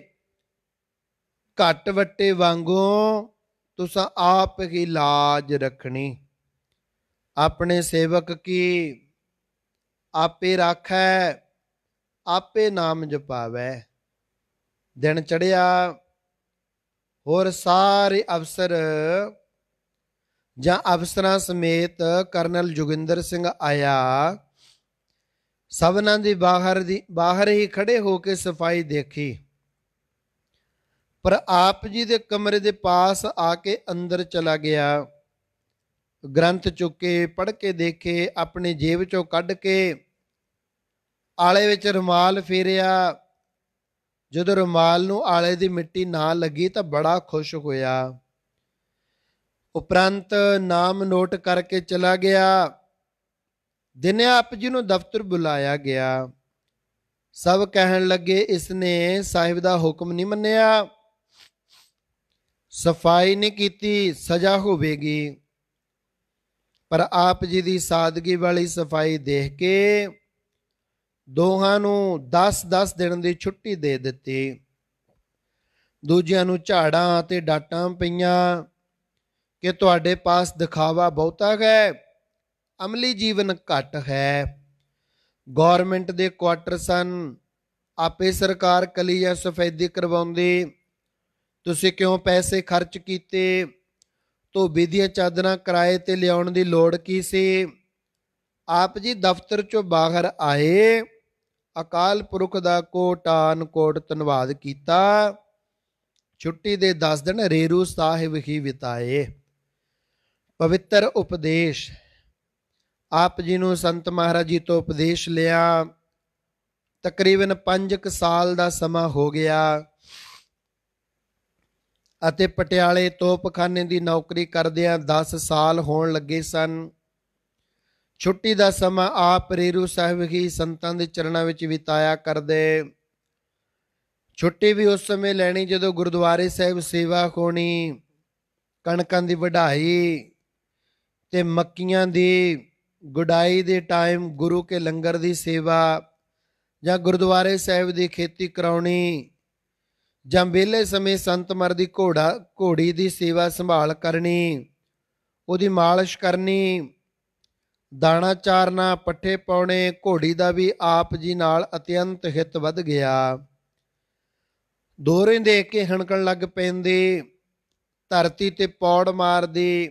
ਘੱਟ ਵੱਟੇ ਵਾਂਗੂ ਤੁਸਾਂ ਆਪ ਹੀ ਲਾਜ ਰੱਖਣੀ। ਆਪਣੇ ਸੇਵਕ ਕੀ ਆਪੇ ਰਾਖੈ, ਆਪੇ ਨਾਮ ਜਪਾਵੈ। ਦਿਨ ਚੜਿਆ। ਹੋਰ ਸਾਰੇ ਅਫਸਰ ਜਾਂ ਅਫਸਰਾਂ ਸਮੇਤ ਕਰਨਲ ਜੋਗਿੰਦਰ ਸਿੰਘ ਆਇਆ। ਸਭਨਾਂ ਦੀ ਬਾਹਰ ਹੀ ਖੜੇ ਹੋ ਕੇ ਸਫਾਈ ਦੇਖੀ, ਪਰ ਆਪ ਜੀ ਦੇ ਕਮਰੇ ਦੇ ਪਾਸ ਆ ਕੇ ਅੰਦਰ ਚਲਾ ਗਿਆ। ਗ੍ਰੰਥ ਚੁੱਕੇ, ਪੜ੍ਹ ਕੇ ਦੇਖੇ, ਆਪਣੀ ਜੇਬ ਚੋਂ ਕੱਢ ਕੇ ਆਲੇ ਵਿੱਚ ਰੁਮਾਲ ਫੇਰਿਆ। ਜਦੋਂ ਰੁਮਾਲ ਨੂੰ ਆਲੇ ਦੀ ਮਿੱਟੀ ਨਾ ਲੱਗੀ ਤਾਂ ਬੜਾ ਖੁਸ਼ ਹੋਇਆ। ਉਪਰੰਤ ਨਾਮ ਨੋਟ ਕਰਕੇ ਚਲਾ ਗਿਆ। ਦਿਨੇ ਆਪ ਜੀ ਨੂੰ ਦਫ਼ਤਰ ਬੁਲਾਇਆ ਗਿਆ। ਸਭ ਕਹਿਣ ਲੱਗੇ, ਇਸਨੇ ਸਾਹਿਬ ਦਾ ਹੁਕਮ ਨਹੀਂ ਮੰਨਿਆ, ਸਫਾਈ ਨਹੀਂ ਕੀਤੀ, ਸਜ਼ਾ ਹੋਵੇਗੀ। ਪਰ ਆਪ ਜੀ ਦੀ ਸਾਦਗੀ ਵਾਲੀ ਸਫਾਈ ਦੇਖ ਕੇ ਦੋਹਾਂ ਨੂੰ 10-10 ਦਿਨ ਦੀ ਛੁੱਟੀ ਦੇ ਦਿੱਤੀ। ਦੂਜਿਆਂ ਨੂੰ ਝਾੜਾਂ ਅਤੇ ਡਾਂਟਾਂ ਪਈਆਂ ਕਿ ਤੁਹਾਡੇ ਪਾਸ ਦਿਖਾਵਾ ਬਹੁਤਾ ਹੈ, ਅਮਲੀ ਜੀਵਨ ਘੱਟ ਹੈ। ਗੌਰਮੈਂਟ ਦੇ ਕੁਆਟਰ ਸਨ, ਆਪੇ ਸਰਕਾਰ ਕਲੀ ਜਾਂ ਸਫੈਦੀ ਕਰਵਾਉਂਦੀ, ਤੁਸੀਂ ਕਿਉਂ ਪੈਸੇ ਖਰਚ ਕੀਤੇ? ਧੋਬੀ ਦੀਆਂ ਚਾਦਰਾਂ ਕਿਰਾਏ ਤੇ ਲਿਆਉਣ ਦੀ ਲੋੜ ਕੀ ਸੀ? ਆਪ ਜੀ ਦਫ਼ਤਰ ਚੋਂ ਬਾਹਰ ਆਏ, ਅਕਾਲ ਪੁਰਖ ਦਾ ਕੋਟਾਨ ਕੋਟ ਧੰਨਵਾਦ ਕੀਤਾ। ਛੁੱਟੀ ਦੇ 10 ਦਿਨ ਰੇਰੂ ਸਾਹਿਬ ਹੀ ਬਿਤਾਏ। ਪਵਿੱਤਰ ਉਪਦੇਸ਼। ਆਪ ਜੀ ਨੂੰ ਸੰਤ ਮਹਾਰਾਜ ਜੀ ਤੋਂ ਉਪਦੇਸ਼ ਲਿਆ। ਤਕਰੀਬਨ 5 ਸਾਲ ਦਾ ਸਮਾਂ ਹੋ ਗਿਆ ਅਤੇ ਪਟਿਆਲੇ ਤੋਪਖਾਨੇ ਦੀ ਨੌਕਰੀ ਕਰਦਿਆਂ 10 ਸਾਲ ਹੋਣ ਲੱਗੇ ਸਨ। ਛੁੱਟੀ ਦਾ ਸਮਾਂ ਆਪ ਰੇਰੂ ਸਾਹਿਬ ਹੀ ਸੰਤਾਂ ਦੇ ਚਰਨਾਂ ਵਿੱਚ ਬਿਤਾਇਆ ਕਰਦੇ। ਛੁੱਟੀ ਵੀ ਉਸ ਸਮੇਂ ਲੈਣੀ ਜਦੋਂ ਗੁਰਦੁਆਰੇ ਸਾਹਿਬ ਸੇਵਾ ਹੋਣੀ, ਕਣਕਾਂ ਦੀ ਵਢਾਈ ਤੇ ਮੱਕੀਆਂ ਦੀ ਗੁਡਾਈ ਦੇ ਟਾਈਮ ਗੁਰੂ ਕੇ ਲੰਗਰ ਦੀ ਸੇਵਾ, ਜਾਂ ਗੁਰਦੁਆਰੇ ਸਾਹਿਬ ਦੀ ਖੇਤੀ ਕਰਾਉਣੀ, ਜਾਂ ਵਿਹਲੇ ਸਮੇਂ ਸੰਤ ਮਰ ਦੀ ਘੋੜੀ ਦੀ ਸੇਵਾ ਸੰਭਾਲ ਕਰਨੀ, ਉਹਦੀ ਮਾਲਿਸ਼ ਕਰਨੀ, ਦਾਣਾ ਚਾਰਨਾ, ਪੱਠੇ ਪਾਉਣੇ। ਘੋੜੀ ਦਾ ਵੀ ਆਪ ਜੀ ਨਾਲ ਅਤਿਅੰਤ ਹਿੱਤ ਵੱਧ ਗਿਆ। ਦੋਹਰੇ ਦੇਖ ਕੇ ਹਣਕਣ ਲੱਗ ਪੈਂਦੇ, ਧਰਤੀ ਤੇ ਪੌੜ ਮਾਰਦੀ।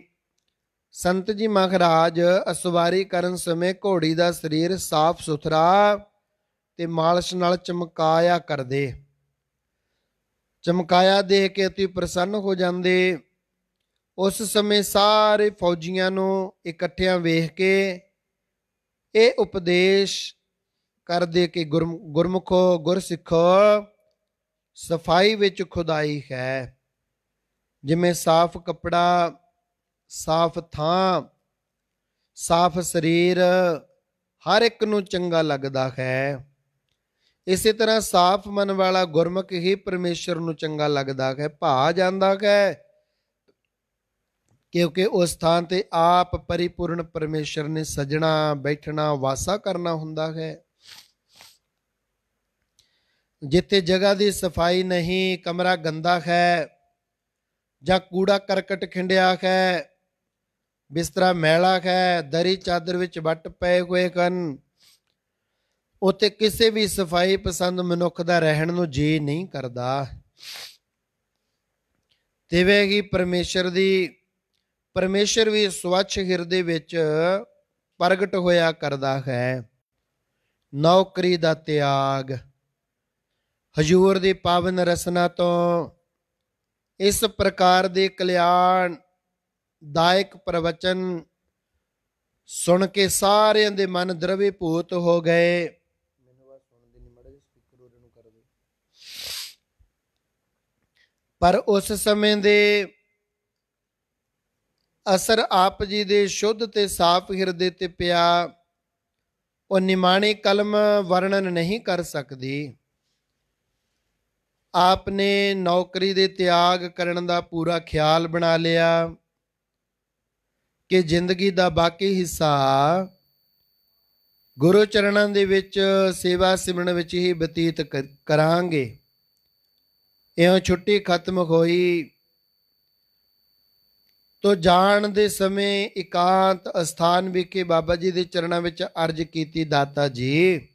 ਸੰਤ ਜੀ ਮਹਾਰਾਜ ਅਸਵਾਰੀ ਕਰਨ ਸਮੇਂ ਘੋੜੀ ਦਾ ਸਰੀਰ ਸਾਫ਼ ਸੁਥਰਾ ਤੇ ਮਾਲਿਸ਼ ਨਾਲ ਚਮਕਾਇਆ ਕਰਦੇ। ਚਮਕਾਇਆ ਦੇਖ ਕੇ ਅਤੀ ਪ੍ਰਸੰਨ ਹੋ ਜਾਂਦੇ। ਉਸ ਸਮੇਂ ਸਾਰੇ ਫੌਜੀਆਂ ਨੂੰ ਇਕੱਠਿਆਂ ਵੇਖ ਕੇ ਇਹ ਉਪਦੇਸ਼ ਕਰਦੇ ਕਿ ਗੁਰਮੁਖੋ, ਗੁਰਸਿੱਖੋ, ਸਫਾਈ ਵਿੱਚ ਖੁਦਾਈ ਹੈ। ਜਿਵੇਂ ਸਾਫ਼ ਕੱਪੜਾ, ਸਾਫ਼ ਥਾਂ, ਸਾਫ਼ ਸਰੀਰ ਹਰ ਇੱਕ ਨੂੰ ਚੰਗਾ ਲੱਗਦਾ ਹੈ, ਇਸੇ ਤਰ੍ਹਾਂ ਸਾਫ਼ ਮਨ ਵਾਲਾ ਗੁਰਮੁਖ ਹੀ ਪਰਮੇਸ਼ਰ ਨੂੰ ਚੰਗਾ ਲੱਗਦਾ ਹੈ, ਭਾ ਜਾਂਦਾ ਹੈ, ਕਿਉਂਕਿ ਉਸ ਥਾਂ ਤੇ ਆਪ ਪਰਿਪੂਰਨ ਪਰਮੇਸ਼ਰ ਨੇ ਸਜਣਾ, ਬੈਠਣਾ, ਵਾਸਾ ਕਰਨਾ ਹੁੰਦਾ ਹੈ। ਜਿੱਥੇ ਜਗ੍ਹਾ ਦੀ ਸਫਾਈ ਨਹੀਂ, ਕਮਰਾ ਗੰਦਾ ਹੈ ਜਾਂ ਕੂੜਾ ਕਰਕਟ ਖਿੰਡਿਆ ਹੈ, ਬਿਸਤਰਾ ਮੈਲਾ ਹੈ, ਦਰੀ ਚਾਦਰ ਵਿੱਚ ਵੱਟ ਪਏ ਹੋਏ ਹਨ, ਉੱਥੇ ਕਿਸੇ ਵੀ ਸਫਾਈ ਪਸੰਦ ਮਨੁੱਖ ਦਾ ਰਹਿਣ ਨੂੰ ਜੀ ਨਹੀਂ ਕਰਦਾ। ਤਿਵੇਂ ਹੀ ਪਰਮੇਸ਼ਰ ਵੀ ਸਵੱਛ ਹਿਰਦੇ ਵਿੱਚ ਪ੍ਰਗਟ ਹੋਇਆ ਕਰਦਾ ਹੈ। ਨੌਕਰੀ ਦਾ ਤਿਆਗ। ਹਜ਼ੂਰ ਦੀ ਪਾਵਨ ਰਸਨਾ ਤੋਂ ਇਸ ਪ੍ਰਕਾਰ ਦੇ ਕਲਿਆਣ ਦਾਇਕ ਪ੍ਰਵਚਨ ਸੁਣ ਕੇ ਸਾਰਿਆਂ ਦੇ ਮਨ ਦਰਵੀਭੂਤ ਹੋ ਗਏ। ਪਰ ਉਸ ਸਮੇਂ ਦੇ ਅਸਰ ਆਪ ਜੀ ਦੇ ਸ਼ੁੱਧ ਤੇ ਸਾਫ਼ ਹਿਰਦੇ ਤੇ ਪਿਆ, ਉਹ ਨਿਮਾਣੀ ਕਲਮ ਵਰਣਨ ਨਹੀਂ ਕਰ ਸਕਦੀ। ਆਪ ਨੇ ਨੌਕਰੀ ਦੇ ਤਿਆਗ ਕਰਨ ਦਾ ਪੂਰਾ ਖਿਆਲ ਬਣਾ ਲਿਆ ਕਿ ਜ਼ਿੰਦਗੀ ਦਾ ਬਾਕੀ ਹਿੱਸਾ ਗੁਰੂ ਚਰਨਾਂ ਦੇ ਵਿੱਚ ਸੇਵਾ ਸਿਮਰਨ ਵਿੱਚ ਹੀ ਬਤੀਤ ਕਰਾਂਗੇ। ਇਉਂ ਛੁੱਟੀ ਖਤਮ ਹੋਈ ਤੋ ਜਾਣ ਦੇ ਸਮੇਂ ਇਕਾਂਤ ਅਸਥਾਨ ਵਿਖੇ ਬਾਬਾ ਜੀ ਦੇ ਚਰਨਾਂ ਵਿੱਚ ਅਰਜ਼ ਕੀਤੀ, ਦਾਤਾ ਜੀ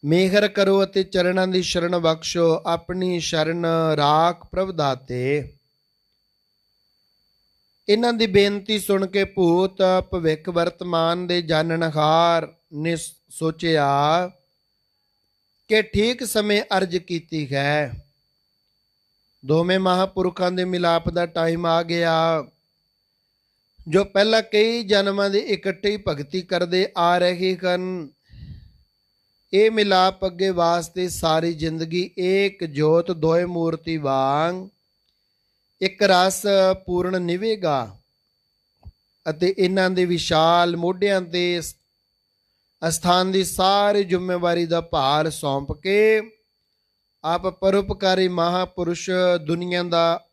ਮਿਹਰ ਕਰੋ ਅਤੇ ਚਰਨਾਂ ਦੀ ਸ਼ਰਨ ਬਖਸ਼ੋ, ਆਪਣੀ ਸ਼ਰਨ ਰਾਖ ਪ੍ਰਭ ਦਾਤੇ। ਇਹਨਾਂ ਦੀ ਬੇਨਤੀ ਸੁਣ ਕੇ ਭੂਤ ਭਵਿੱਖ ਵਰਤਮਾਨ ਦੇ ਜਾਣਨਹਾਰ ਨੇ ਸੋਚਿਆ ਕਿ ਠੀਕ ਸਮੇਂ ਅਰਜ਼ ਕੀਤੀ ਹੈ। ਦੋਵੇਂ ਮਹਾਂਪੁਰਖਾਂ ਦੇ ਮਿਲਾਪ ਦਾ ਟਾਈਮ ਆ ਗਿਆ। ਜੋ ਪਹਿਲਾਂ ਕਈ ਜਨਮਾਂ ਦੇ ਇਕੱਠੇ ਹੀ ਭਗਤੀ ਕਰਦੇ ਆ ਰਹੇ ਹਨ, ਇਹ ਮਿਲਾਪ ਅੱਗੇ ਵਾਸਤੇ ਸਾਰੀ ਜ਼ਿੰਦਗੀ ਏਕ ਜੋਤ ਦੋਏ ਮੂਰਤੀ ਵਾਂਗ ਇੱਕ ਰਸ ਪੂਰਨ ਨਿਵੇਗਾ ਅਤੇ ਇਹਨਾਂ ਦੇ ਵਿਸ਼ਾਲ ਮੋਢਿਆਂ ਤੇ ਅਸਥਾਨ ਦੀ ਸਾਰੀ ਜ਼ਿੰਮੇਵਾਰੀ ਦਾ ਭਾਰ ਸੌਂਪ ਕੇ ਆਪ ਪਰਉਪਕਾਰੀ ਮਹਾਂਪੁਰਸ਼ ਦੁਨੀਆ ਦਾ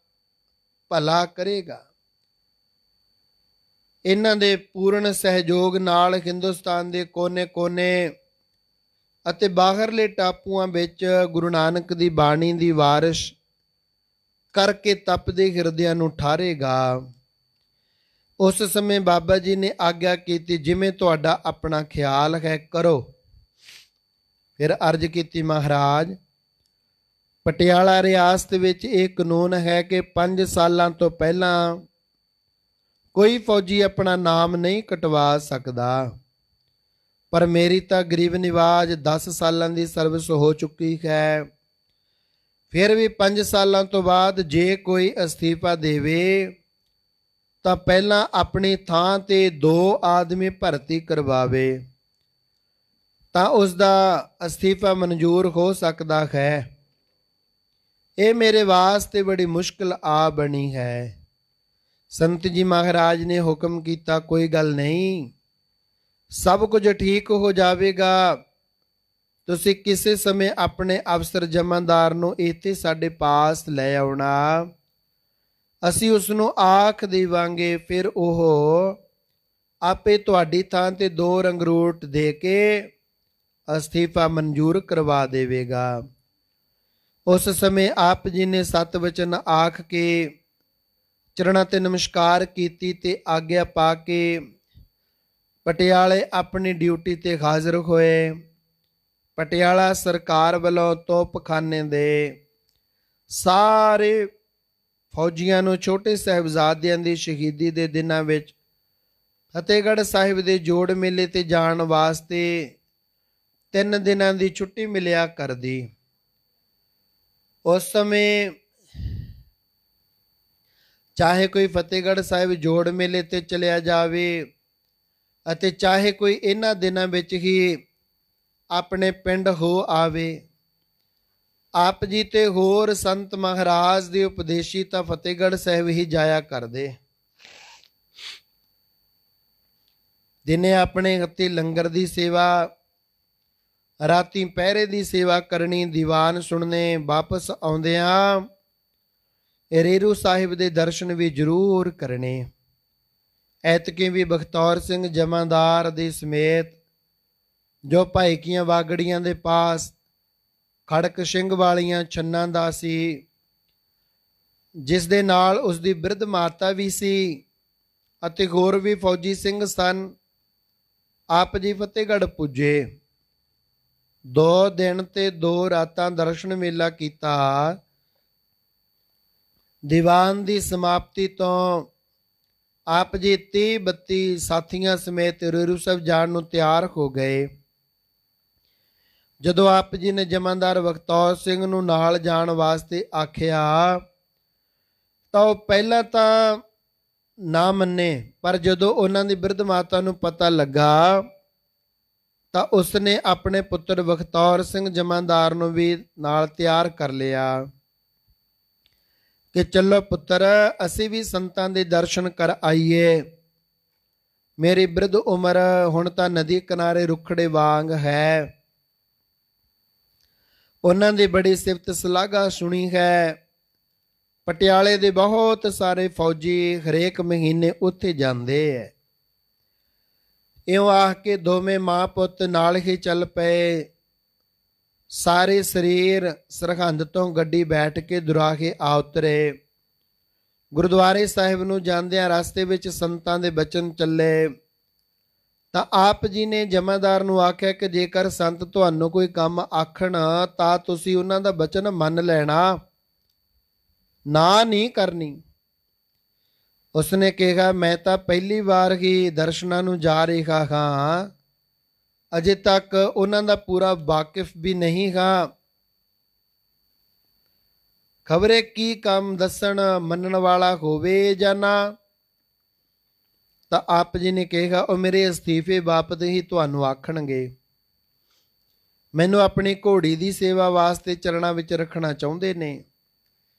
ਭਲਾ ਕਰੇਗਾ। ਇਹਨਾਂ ਦੇ ਪੂਰਨ ਸਹਿਯੋਗ ਨਾਲ ਹਿੰਦੁਸਤਾਨ ਦੇ ਕੋਨੇ-ਕੋਨੇ ਅਤੇ ਬਾਹਰਲੇ ਟਾਪੂਆਂ ਵਿੱਚ ਗੁਰੂ ਨਾਨਕ ਦੀ ਬਾਣੀ ਦੀ ਵਾਰਿਸ਼ ਕਰਕੇ ਤਪਦੇ ਹਿਰਦਿਆਂ ਨੂੰ ਠਾਰੇਗਾ। ਉਸ ਸਮੇਂ ਬਾਬਾ ਜੀ ਨੇ ਆਗਿਆ ਕੀਤੀ, ਜਿਵੇਂ ਤੁਹਾਡਾ ਆਪਣਾ ਖਿਆਲ ਹੈ ਕਰੋ। ਫਿਰ ਅਰਜ਼ ਕੀਤੀ, ਮਹਾਰਾਜ, ਪਟਿਆਲਾ ਰਿਆਸਤ ਵਿੱਚ ਇਹ ਕਾਨੂੰਨ ਹੈ ਕਿ 5 ਸਾਲਾਂ ਤੋਂ ਪਹਿਲਾਂ ਕੋਈ ਫੌਜੀ ਆਪਣਾ ਨਾਮ ਨਹੀਂ ਕਟਵਾ ਸਕਦਾ, ਪਰ ਮੇਰੀ ਤਾਂ ਗਰੀਬ ਨਿਵਾਜ 10 ਸਾਲਾਂ ਦੀ ਸਰਵਿਸ ਹੋ ਚੁੱਕੀ ਹੈ। ਫਿਰ ਵੀ 5 ਸਾਲਾਂ ਤੋਂ ਬਾਅਦ ਜੇ ਕੋਈ ਅਸਤੀਫਾ ਦੇਵੇ ਤਾਂ ਪਹਿਲਾਂ ਆਪਣੀ ਥਾਂ ਤੇ 2 ਆਦਮੀ ਭਰਤੀ ਕਰਵਾਵੇ ਤਾਂ ਉਸ ਦਾ ਅਸਤੀਫਾ ਮਨਜ਼ੂਰ ਹੋ ਸਕਦਾ ਹੈ। ਇਹ ਮੇਰੇ ਵਾਸਤੇ ਬੜੀ ਮੁਸ਼ਕਲ ਆ ਬਣੀ ਹੈ। ਸੰਤ ਜੀ ਮਹਾਰਾਜ ਨੇ ਹੁਕਮ ਕੀਤਾ, ਕੋਈ ਗੱਲ ਨਹੀਂ, ਸਭ ਕੁਝ ਠੀਕ ਹੋ ਜਾਵੇਗਾ। ਤੁਸੀਂ ਕਿਸੇ ਸਮੇਂ ਆਪਣੇ ਅਫਸਰ ਜਮਾਂਦਾਰ ਨੂੰ ਇੱਥੇ ਸਾਡੇ ਪਾਸ ਲੈ ਆਉਣਾ, ਅਸੀਂ ਉਸ ਨੂੰ ਆਖ ਦੇਵਾਂਗੇ, ਫਿਰ ਉਹ ਆਪੇ ਤੁਹਾਡੀ ਥਾਂ ਤੇ 2 ਰੰਗਰੂਟ ਦੇ ਕੇ ਅਸਤੀਫਾ ਮਨਜ਼ੂਰ ਕਰਵਾ ਦੇਵੇਗਾ। ਉਸ ਸਮੇਂ ਆਪ ਜੀ ਨੇ 7 ਵਚਨ ਆਖ ਕੇ ਚਰਨਾਂ ਤੇ ਨਮਸਕਾਰ ਕੀਤੀ ਤੇ ਆਗਿਆ ਪਾ ਕੇ ਪਟਿਆਲੇ ਆਪਣੀ ਡਿਊਟੀ ਤੇ ਹਾਜ਼ਰ ਹੋਏ। ਪਟਿਆਲਾ ਸਰਕਾਰ ਵੱਲੋਂ ਤੋਪਖਾਨੇ ਦੇ ਸਾਰੇ ਫੌਜੀਆਂ ਨੂੰ ਛੋਟੇ ਸਾਹਿਬਜ਼ਾਦਿਆਂ ਦੀ ਸ਼ਹੀਦੀ ਦੇ ਦਿਨਾਂ ਵਿੱਚ ਫਤਿਹਗੜ੍ਹ ਸਾਹਿਬ ਦੇ ਜੋੜ ਮੇਲੇ ਤੇ ਜਾਣ ਵਾਸਤੇ 3 ਦਿਨਾਂ ਦੀ ਛੁੱਟੀ ਮਿਲਿਆ ਕਰਦੀ। ਉਸ ਸਮੇਂ ਚਾਹੇ ਕੋਈ ਫਤਿਹਗੜ੍ਹ ਸਾਹਿਬ ਜੋੜ ਮੇਲੇ ਤੇ ਚਲਿਆ ਜਾਵੇ ਅਤੇ ਚਾਹੇ ਕੋਈ ਇਹਨਾਂ ਦਿਨਾਂ ਵਿੱਚ ਹੀ ਆਪਣੇ ਪਿੰਡ ਹੋ ਆਵੇ, ਆਪ ਜੀ ਤੇ ਹੋਰ ਸੰਤ ਮਹਾਰਾਜ ਦੇ ਉਪਦੇਸ਼ੀ ਤਾਂ ਫਤਿਹਗੜ੍ਹ ਸਾਹਿਬ ਹੀ ਜਾਇਆ ਕਰਦੇ। ਦਿਨੇ ਆਪਣੇ ਹੱਥੀਂ ਲੰਗਰ ਦੀ ਸੇਵਾ, ਰਾਤੀ ਪਹਿਰੇ ਦੀ ਸੇਵਾ ਕਰਨੀ, ਦੀਵਾਨ ਸੁਣਨੇ, ਵਾਪਸ ਆਉਂਦਿਆਂ ਰੇਰੂ ਸਾਹਿਬ ਦੇ ਦਰਸ਼ਨ ਵੀ ਜ਼ਰੂਰ ਕਰਨੇ। ਐਤਕੀ ਵੀ ਬਖਤੌਰ ਸਿੰਘ ਜਮਾਂਦਾਰ ਦੇ ਸਮੇਤ ਜੋ ਭਾਈਕੀਆਂ ਵਾਗੜੀਆਂ ਦੇ ਪਾਸ ਖੜਕ ਸਿੰਘ ਵਾਲੀਆਂ ਛੰਨਾਂ ਦਾ ਸੀ, ਜਿਸ ਦੇ ਨਾਲ ਉਸ ਦੀ ਬਿਰਧ ਮਾਤਾ ਵੀ ਸੀ ਅਤੇ ਹੋਰ ਵੀ ਫੌਜੀ ਸਿੰਘ ਸਨ, ਆਪ ਜੀ ਫਤਿਹਗੜ੍ਹ ਪੁੱਜੇ। 2 ਦਿਨ ਤੇ 2 ਰਾਤਾਂ ਦਰਸ਼ਨ ਮੇਲਾ ਕੀਤਾ। ਦੀਵਾਨ ਦੀ ਸਮਾਪਤੀ ਤੋਂ ਆਪ ਜੀ 30-32 ਸਾਥੀਆਂ ਸਮੇਤ ਰੇਰੂ ਸਾਹਿਬ ਜਾਣ ਨੂੰ ਤਿਆਰ ਹੋ ਗਏ। ਜਦੋਂ ਆਪ ਜੀ ਨੇ ਜਮਾਂਦਾਰ ਬਖਤੌਰ ਸਿੰਘ ਨੂੰ ਨਾਲ ਜਾਣ ਵਾਸਤੇ ਆਖਿਆ ਤਾਂ ਉਹ ਪਹਿਲਾਂ ਤਾਂ ਨਾ ਮੰਨੇ, ਪਰ ਜਦੋਂ ਉਹਨਾਂ ਦੀ ਬਿਰਧ ਮਾਤਾ ਨੂੰ ਪਤਾ ਲੱਗਾ ਤਾਂ ਉਸਨੇ ਆਪਣੇ ਪੁੱਤਰ ਬਖਤੌਰ ਸਿੰਘ ਜਮਾਂਦਾਰ ਨੂੰ ਵੀ ਨਾਲ ਤਿਆਰ ਕਰ ਲਿਆ ਕਿ ਚੱਲੋ ਪੁੱਤਰ, ਅਸੀਂ ਵੀ ਸੰਤਾਂ ਦੇ ਦਰਸ਼ਨ ਕਰ ਆਈਏ। ਮੇਰੀ ਬਿਰਧ ਉਮਰ ਹੁਣ ਤਾਂ ਨਦੀ ਕਿਨਾਰੇ ਰੁੱਖੜੇ ਵਾਂਗ ਹੈ। ਉਹਨਾਂ ਦੀ ਬੜੀ ਸਿਫਤ ਸਲਾਘਾ ਸੁਣੀ ਹੈ। ਪਟਿਆਲੇ ਦੇ ਬਹੁਤ ਸਾਰੇ ਫੌਜੀ ਹਰੇਕ ਮਹੀਨੇ ਉੱਥੇ ਜਾਂਦੇ ਐ। ਇਉਂ ਆਖ ਕੇ ਦੋਵੇਂ ਮਾਂ ਪੁੱਤ ਨਾਲ ਹੀ ਚੱਲ ਪਏ। ਸਾਰੇ ਸਰੀਰ ਸਰਹੰਦ ਤੋਂ ਗੱਡੀ ਬੈਠ ਕੇ ਦੁਰਾਹੇ ਆ ਉਤਰੇ। ਗੁਰਦੁਆਰੇ ਸਾਹਿਬ ਨੂੰ ਜਾਂਦਿਆਂ ਰਸਤੇ ਵਿੱਚ ਸੰਤਾਂ ਦੇ ਬਚਨ ਚੱਲੇ ਤਾਂ ਆਪ ਜੀ ਨੇ ਜਮਾਂਦਾਰ ਨੂੰ ਆਖਿਆ ਕਿ ਜੇਕਰ ਸੰਤ ਤੁਹਾਨੂੰ ਕੋਈ ਕੰਮ ਆਖਣ ਤਾਂ ਤੁਸੀਂ ਉਹਨਾਂ ਦਾ ਬਚਨ ਮੰਨ ਲੈਣਾ, ਨਾ ਨਹੀਂ ਕਰਨੀ। ਉਸਨੇ ਕਿਹਾ, ਮੈਂ ਤਾਂ ਪਹਿਲੀ ਵਾਰ ਹੀ ਦਰਸ਼ਨਾਂ ਨੂੰ ਜਾ ਰਿਹਾ ਹਾਂ, ਅਜੇ ਤੱਕ ਉਹਨਾਂ ਦਾ ਪੂਰਾ ਵਾਕਿਫ ਵੀ ਨਹੀਂ ਹਾਂ। ਖਬਰੇ ਕੀ ਕੰਮ ਦੱਸਣ ਮੰਨਣ ਵਾਲਾ ਹੋਵੇ ਜਾਂ ਨਾ। ਤਾਂ ਆਪ ਜੀ ਨੇ ਕਿਹਾ, ਉਹ ਮੇਰੇ ਅਸਤੀਫੇ ਬਾਬਤ ਹੀ ਤੁਹਾਨੂੰ ਆਖਣਗੇ। ਮੈਨੂੰ ਆਪਣੀ ਘੋੜੀ ਦੀ ਸੇਵਾ ਵਾਸਤੇ ਚਰਨਾਂ ਵਿੱਚ ਰੱਖਣਾ ਚਾਹੁੰਦੇ ਨੇ।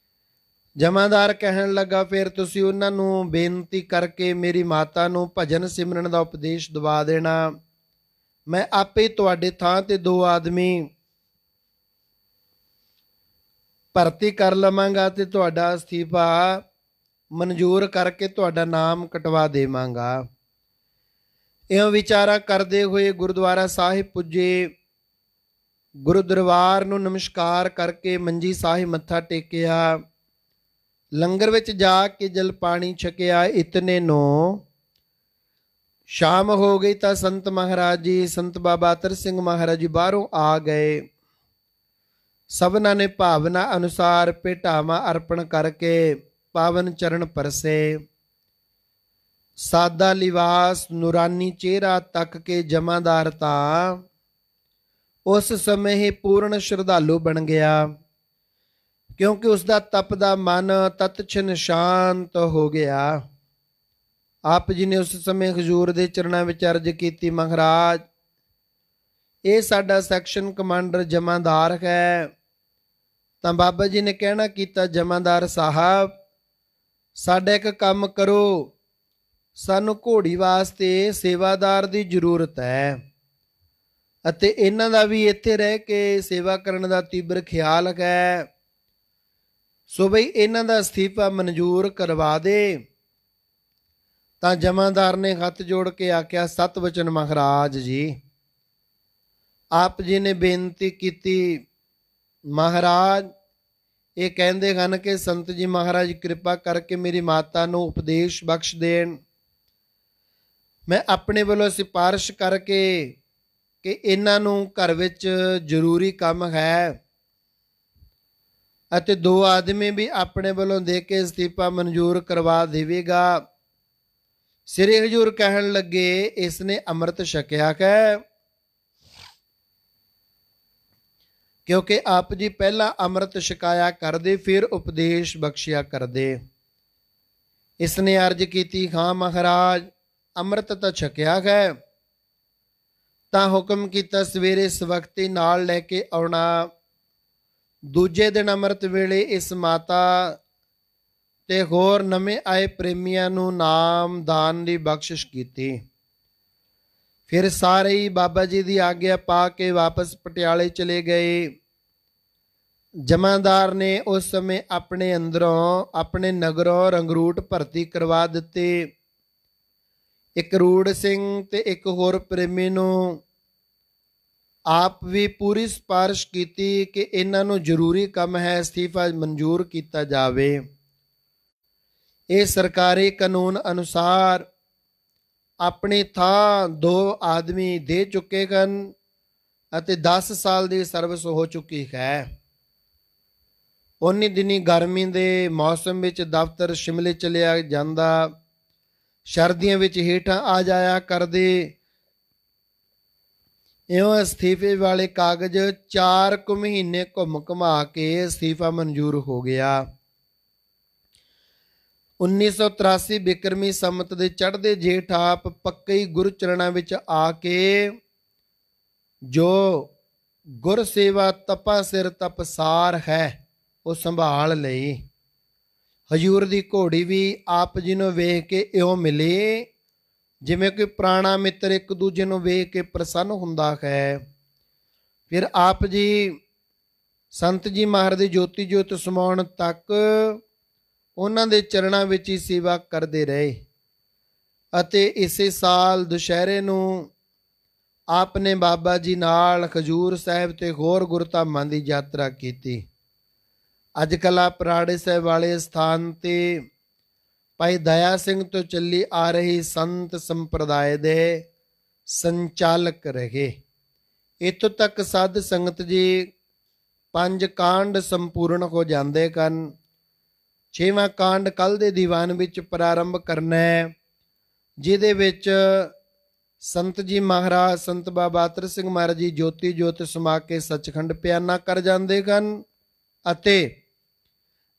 ਜਮਾਦਾਰ ਕਹਿਣ ਲੱਗਾ, ਫਿਰ ਤੁਸੀਂ ਉਹਨਾਂ ਨੂੰ ਬੇਨਤੀ ਕਰਕੇ ਮੇਰੀ ਮਾਤਾ ਨੂੰ ਭਜਨ ਸਿਮਰਨ ਦਾ ਉਪਦੇਸ਼ ਦਵਾ ਦੇਣਾ। ਮੈਂ ਆਪੇ ਤੁਹਾਡੇ ਥਾਂ ਤੇ 2 ਆਦਮੀ ਭਰਤੀ ਕਰ ਲਵਾਂਗਾ ਤੇ ਤੁਹਾਡਾ ਅਸਤੀਫਾ ਮਨਜ਼ੂਰ ਕਰਕੇ ਤੁਹਾਡਾ ਨਾਮ ਕਟਵਾ ਦੇਵਾਂਗਾ। ਇਉਂ ਵਿਚਾਰਾ ਕਰਦੇ ਹੋਏ ਗੁਰਦੁਆਰਾ ਸਾਹਿਬ ਪੁੱਜੇ। ਗੁਰੂ ਦਰਬਾਰ ਨੂੰ ਨਮਸਕਾਰ ਕਰਕੇ ਮੰਜੀ ਸਾਹਿਬ ਮੱਥਾ ਟੇਕਿਆ। ਲੰਗਰ ਵਿੱਚ ਜਾ ਕੇ ਜਲ ਪਾਣੀ ਛਕਿਆ। ਇਤਨੇ ਨੂੰ ਸ਼ਾਮ ਹੋ ਗਈ ਤਾਂ ਸੰਤ ਮਹਾਰਾਜ ਜੀ, ਸੰਤ ਬਾਬਾ ਅਤਰ ਸਿੰਘ ਮਹਾਰਾਜ ਜੀ ਬਾਹਰੋਂ ਆ ਗਏ। ਸਭਨਾਂ ਨੇ ਭਾਵਨਾ ਅਨੁਸਾਰ ਭੇਟਾਵਾਂ ਅਰਪਣ ਕਰਕੇ ਪਾਵਨ ਚਰਨ ਪਰਸੇ। ਸਾਦਾ ਲਿਵਾਸ, ਨੂਰਾਨੀ ਚਿਹਰਾ ਤੱਕ ਕੇ ਜਮਾਦਾਰ ਤਾਂ ਉਸ ਸਮੇਂ ਹੀ ਪੂਰਨ ਸ਼ਰਧਾਲੂ ਬਣ ਗਿਆ, ਕਿਉਂਕਿ ਉਸ ਦਾ ਤਪਦਾ ਮਨ ਤਤਛਣ ਸ਼ਾਂਤ ਹੋ ਗਿਆ। ਆਪ ਜੀ ਨੇ ਉਸ ਸਮੇਂ ਹਜ਼ੂਰ ਦੇ ਚਰਨਾਂ ਵਿੱਚ ਅਰਜ਼ ਕੀਤੀ, ਮਹਾਰਾਜ ਇਹ ਸਾਡਾ ਸੈਕਸ਼ਨ ਕਮਾਂਡਰ ਜਮਾਦਾਰ ਹੈ। ਤਾਂ ਬਾਬਾ ਜੀ ਨੇ ਕਹਿਣਾ ਕੀਤਾ, ਜਮਾਦਾਰ ਸਾਹਿਬ ਸਾਡਾ ਇੱਕ ਕੰਮ ਕਰੋ, ਸਾਨੂੰ ਘੋੜੀ ਵਾਸਤੇ ਸੇਵਾਦਾਰ ਦੀ ਜ਼ਰੂਰਤ ਹੈ ਅਤੇ ਇਹਨਾਂ ਦਾ ਵੀ ਇੱਥੇ ਰਹਿ ਕੇ ਸੇਵਾ ਕਰਨ ਦਾ ਤੀਬਰ ਖਿਆਲ ਹੈ, ਸੋ ਬਈ ਇਹਨਾਂ ਦਾ ਅਸਤੀਫਾ ਮਨਜ਼ੂਰ ਕਰਵਾ ਦੇ। ਤਾਂ ਜਮਾਦਾਰ ਨੇ ਹੱਥ ਜੋੜ ਕੇ ਆਖਿਆ, ਸਤਿਵਚਨ ਮਹਾਰਾਜ ਜੀ। ਆਪ ਜੀ ਨੇ ਬੇਨਤੀ ਕੀਤੀ, ਮਹਾਰਾਜ ਇਹ ਕਹਿੰਦੇ ਹਨ ਕਿ ਸੰਤ ਜੀ ਮਹਾਰਾਜ ਕਿਰਪਾ ਕਰਕੇ ਮੇਰੀ ਮਾਤਾ ਨੂੰ ਉਪਦੇਸ਼ ਬਖਸ਼ ਦੇਣ। ਮੈਂ ਆਪਣੇ ਵੱਲੋਂ ਸਿਫਾਰਿਸ਼ ਕਰਕੇ ਕਿ ਇਹਨਾਂ ਨੂੰ ਘਰ ਵਿੱਚ ਜ਼ਰੂਰੀ ਕੰਮ ਹੈ ਅਤੇ 2 ਆਦਮੀ ਵੀ ਆਪਣੇ ਵੱਲੋਂ ਦੇ ਕੇ ਅਸਤੀਫਾ ਮਨਜ਼ੂਰ ਕਰਵਾ ਦੇਵੇਗਾ। ਸ੍ਰੀ ਹਜ਼ੂਰ ਕਹਿਣ ਲੱਗੇ, ਇਸ ਨੇ ਅੰਮ੍ਰਿਤ ਛਕਿਆ ਹੈ, ਕਿਉਂਕਿ ਆਪ ਜੀ ਪਹਿਲਾਂ ਅੰਮ੍ਰਿਤ ਛਕਾਇਆ ਕਰਦੇ ਫਿਰ ਉਪਦੇਸ਼ ਬਖਸ਼ਿਆ ਕਰਦੇ। ਇਸ ਨੇ ਅਰਜ਼ ਕੀਤੀ, ਹਾਂ ਮਹਾਰਾਜ ਅੰਮ੍ਰਿਤ ਤਾਂ ਛਕਿਆ ਹੈ। ਤਾਂ ਹੁਕਮ ਕੀਤਾ, ਸਵੇਰੇ ਸਵਖਤੇ ਨਾਲ ਲੈ ਕੇ ਆਉਣਾ। ਦੂਜੇ ਦਿਨ ਅੰਮ੍ਰਿਤ ਵੇਲੇ ਇਸ ਮਾਤਾ ਤੇ ਹੋਰ ਨਵੇਂ ਆਏ ਪ੍ਰੇਮੀਆਂ ਨੂੰ ਨਾਮ ਦਾਨ ਦੀ ਬਖਸ਼ਿਸ਼ ਕੀਤੀ। ਫਿਰ ਸਾਰੇ ਹੀ ਬਾਬਾ ਜੀ ਦੀ ਆਗਿਆ ਪਾ ਕੇ ਵਾਪਸ ਪਟਿਆਲੇ ਚਲੇ ਗਏ। ਜਮਾਦਾਰ ਨੇ ਉਸ ਸਮੇਂ ਆਪਣੇ ਅੰਦਰੋਂ ਆਪਣੇ ਨਗਰੋਂ ਰੰਗਰੂਟ ਭਰਤੀ ਕਰਵਾ ਦਿੱਤੇ। ਇੱਕ ਰੂੜ ਸਿੰਘ ਤੇ ਇੱਕ ਹੋਰ ਪ੍ਰੇਮੀ ਨੂੰ ਆਪ ਵੀ ਪੂਰੀ ਸਿਫਾਰਿਸ਼ ਕੀਤੀ ਕਿ ਇਹਨਾਂ ਨੂੰ ਜ਼ਰੂਰੀ ਕੰਮ ਹੈ, ਅਸਤੀਫਾ ਮਨਜ਼ੂਰ ਕੀਤਾ ਜਾਵੇ। ਇਹ ਸਰਕਾਰੀ ਕਾਨੂੰਨ ਅਨੁਸਾਰ ਆਪਣੀ ਥਾਂ 2 ਆਦਮੀ ਦੇ ਚੁੱਕੇ ਹਨ ਅਤੇ 10 ਸਾਲ ਦੀ ਸਰਵਿਸ ਹੋ ਚੁੱਕੀ ਹੈ। ਉਨੀ ਦਿਨੀ ਗਰਮੀ ਦੇ ਮੌਸਮ ਵਿੱਚ ਦਫ਼ਤਰ ਸ਼ਿਮਲੇ ਚਲਿਆ ਜਾਂਦਾ, ਸਰਦੀਆਂ ਵਿੱਚ ਹੇਠਾਂ ਆ ਜਾਇਆ ਕਰਦੇ। ਇਉਂ ਅਸਤੀਫੇ ਵਾਲੇ ਕਾਗਜ਼ 4 ਕੁ ਮਹੀਨੇ ਘੁੰਮ ਘੁਮਾ ਕੇ ਅਸਤੀਫਾ ਮਨਜ਼ੂਰ ਹੋ ਗਿਆ। 1983 ਬਿਕਰਮੀ ਸੰਮਤ ਦੇ ਚੜ੍ਹਦੇ ਜੇਠ ਆਪ ਪੱਕੇ ਗੁਰਚਰਨਾਂ ਵਿੱਚ ਆ ਕੇ ਜੋ ਗੁਰ ਸੇਵਾ ਤਪਾ ਸਿਰ ਤਪਸਾਰ ਹੈ ਉਹ ਸੰਭਾਲ ਲਈ। ਹਜ਼ੂਰ ਦੀ ਘੋੜੀ ਵੀ ਆਪ ਜੀ ਨੂੰ ਵੇਖ ਕੇ ਇਉਂ ਮਿਲੀ ਜਿਵੇਂ ਕੋਈ ਪੁਰਾਣਾ ਮਿੱਤਰ ਇੱਕ ਦੂਜੇ ਨੂੰ ਵੇਖ ਕੇ ਪ੍ਰਸੰਨ ਹੁੰਦਾ ਹੈ। ਫਿਰ ਆਪ ਜੀ ਸੰਤ ਜੀ ਮਹਾਰਾਜ ਦੀ ਜੋਤੀ ਜੋਤ ਸਮਾਉਣ ਤੱਕ ਉਹਨਾਂ ਦੇ ਚਰਨਾਂ ਵਿੱਚ ਹੀ ਸੇਵਾ ਕਰਦੇ ਰਹੇ ਅਤੇ ਇਸੇ ਸਾਲ ਦੁਸ਼ਹਿਰੇ ਨੂੰ ਆਪ ਨੇ ਬਾਬਾ ਜੀ ਨਾਲ ਖਜੂਰ ਸਾਹਿਬ ਤੇ ਹੋਰ ਗੁਰਧਾਮਾਂ ਦੀ ਯਾਤਰਾ ਕੀਤੀ। ਅੱਜ ਕੱਲ੍ਹ ਪਰਾੜੇ ਸਾਹਿਬ ਵਾਲੇ ਸਥਾਨ ਤੇ ਭਾਈ ਦਇਆ ਸਿੰਘ ਤੋਂ ਚੱਲੀ ਆ ਰਹੀ ਸੰਤ ਸੰਪਰਦਾਇ ਦੇ ਸੰਚਾਲਕ ਰਹੇ। ਇੱਥੋਂ ਤੱਕ ਸਾਧ ਸੰਗਤ ਜੀ 5 ਕਾਂਡ ਸੰਪੂਰਨ ਹੋ ਜਾਂਦੇ ਹਨ। 6ਵਾਂ ਕਾਂਡ ਕੱਲ ਦੇ ਦੀਵਾਨ ਵਿੱਚ ਪ੍ਰਾਰੰਭ ਕਰਨਾ ਹੈ, ਜਿਹਦੇ ਵਿੱਚ ਸੰਤ ਜੀ ਮਹਾਰਾਜ ਸੰਤ ਬਾਬਾ ਅਤਰ ਸਿੰਘ ਮਹਾਰਾਜ ਜੀ ਜੋਤੀ ਜੋਤ ਸਮਾ ਕੇ ਸੱਚਖੰਡ ਪਿਆਨਾ ਕਰ ਜਾਂਦੇ ਹਨ ਅਤੇ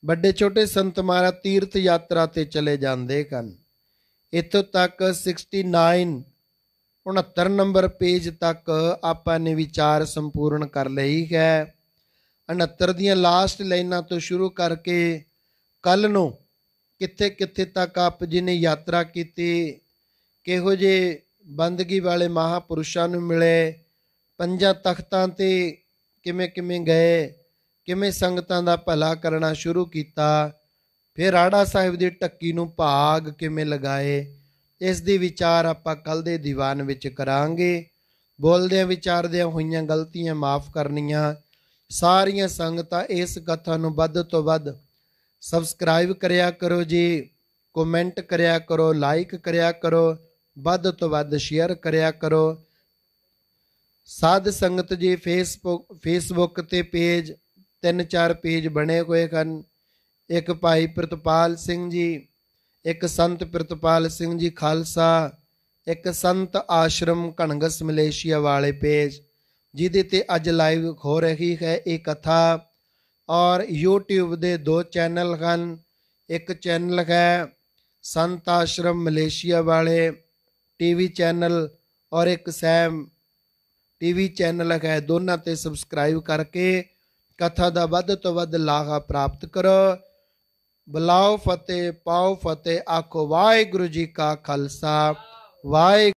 ਵੱਡੇ ਛੋਟੇ ਸੰਤ ਮਹਾਰਾਜ ਤੀਰਥ ਯਾਤਰਾ ਤੇ ਚਲੇ ਜਾਂਦੇ ਹਨ। ਇੱਥੋਂ ਤੱਕ 69 ਨੰਬਰ ਪੇਜ ਤੱਕ ਆਪਾਂ ਨੇ ਵਿਚਾਰ ਸੰਪੂਰਨ ਕਰ ਲਈ ਹੈ। 69 ਦੀਆਂ ਲਾਸਟ ਲਾਈਨਾਂ ਤੋਂ ਸ਼ੁਰੂ ਕਰਕੇ ਕੱਲ ਨੂੰ ਕਿੱਥੇ ਕਿੱਥੇ ਤੱਕ ਆਪ ਜੀ ਨੇ ਯਾਤਰਾ ਕੀਤੀ, ਕਿਹੋ ਜਿਹੇ ਬੰਦਗੀ ਵਾਲੇ ਮਹਾਂਪੁਰਸ਼ਾਂ ਨੂੰ ਮਿਲੇ, 5 ਤਖਤਾਂ ਤੇ ਕਿਵੇਂ ਕਿਵੇਂ ਗਏ, ਕਿਵੇਂ ਸੰਗਤਾਂ ਦਾ ਭਲਾ ਕਰਨਾ ਸ਼ੁਰੂ ਕੀਤਾ, ਫਿਰ ਰਾੜਾ ਸਾਹਿਬ ਦੀ ਢੱਕੀ ਨੂੰ ਭਾਗ ਕਿਵੇਂ ਲਗਾਏ, ਇਸ ਦੀ ਵਿਚਾਰ ਆਪਾਂ ਕੱਲ ਦੇ ਦੀਵਾਨ ਵਿੱਚ ਕਰਾਂਗੇ। ਬੋਲਦਿਆਂ ਵਿਚਾਰਦਿਆਂ ਹੋਈਆਂ ਗਲਤੀਆਂ ਮਾਫ ਕਰਨੀਆਂ। ਸਾਰੀਆਂ ਸੰਗਤਾਂ ਇਸ ਕਥਾ ਨੂੰ ਵੱਧ ਤੋਂ ਵੱਧ ਸਬਸਕ੍ਰਾਈਬ ਕਰਿਆ ਕਰੋ ਜੀ, ਕਮੈਂਟ ਕਰਿਆ ਕਰੋ, ਲਾਈਕ ਕਰਿਆ ਕਰੋ, ਵੱਧ ਤੋਂ ਵੱਧ ਸ਼ੇਅਰ ਕਰਿਆ ਕਰੋ। ਸਾਧ ਸੰਗਤ ਜੀ ਫੇਸਬੁੱਕ ਤੇ ਪੇਜ 3-4 ਪੇਜ ਬਣੇ ਹੋਏ ਹਨ। ਇੱਕ ਭਾਈ ਪ੍ਰਿਤਪਾਲ ਸਿੰਘ ਜੀ, ਇੱਕ ਸੰਤ ਪ੍ਰਿਤਪਾਲ ਸਿੰਘ ਜੀ ਖਾਲਸਾ, ਇੱਕ ਸੰਤ ਆਸ਼ਰਮ ਕਣਗਸ ਮਲੇਸ਼ੀਆ ਵਾਲੇ ਪੇਜ, ਜਿਹਦੇ ਤੇ ਅੱਜ ਲਾਈਵ ਹੋ ਰਹੀ ਹੈ ਇਹ ਕਥਾ। ਔਰ YouTube ਦੇ 2 ਚੈਨਲ ਹਨ। ਇੱਕ ਚੈਨਲ ਹੈ ਸੰਤ ਆਸ਼ਰਮ ਮਲੇਸ਼ੀਆ ਵਾਲੇ TV ਚੈਨਲ ਔਰ ਇੱਕ ਸੈਮ TV ਚੈਨਲ ਹੈ। ਦੋਨਾਂ ਤੇ ਸਬਸਕ੍ਰਾਈਬ ਕਰਕੇ ਕਥਾ ਦਾ ਵੱਧ ਤੋਂ ਵੱਧ ਲਾਹਾ ਪ੍ਰਾਪਤ ਕਰੋ। ਬੁਲਾਓ ਫਤਿਹ, ਪਾਓ ਫਤਿਹ, ਆਖੋ ਵਾਹਿਗੁਰੂ ਜੀ ਕਾ ਖਾਲਸਾ, ਵਾਹਿਗੁਰੂ।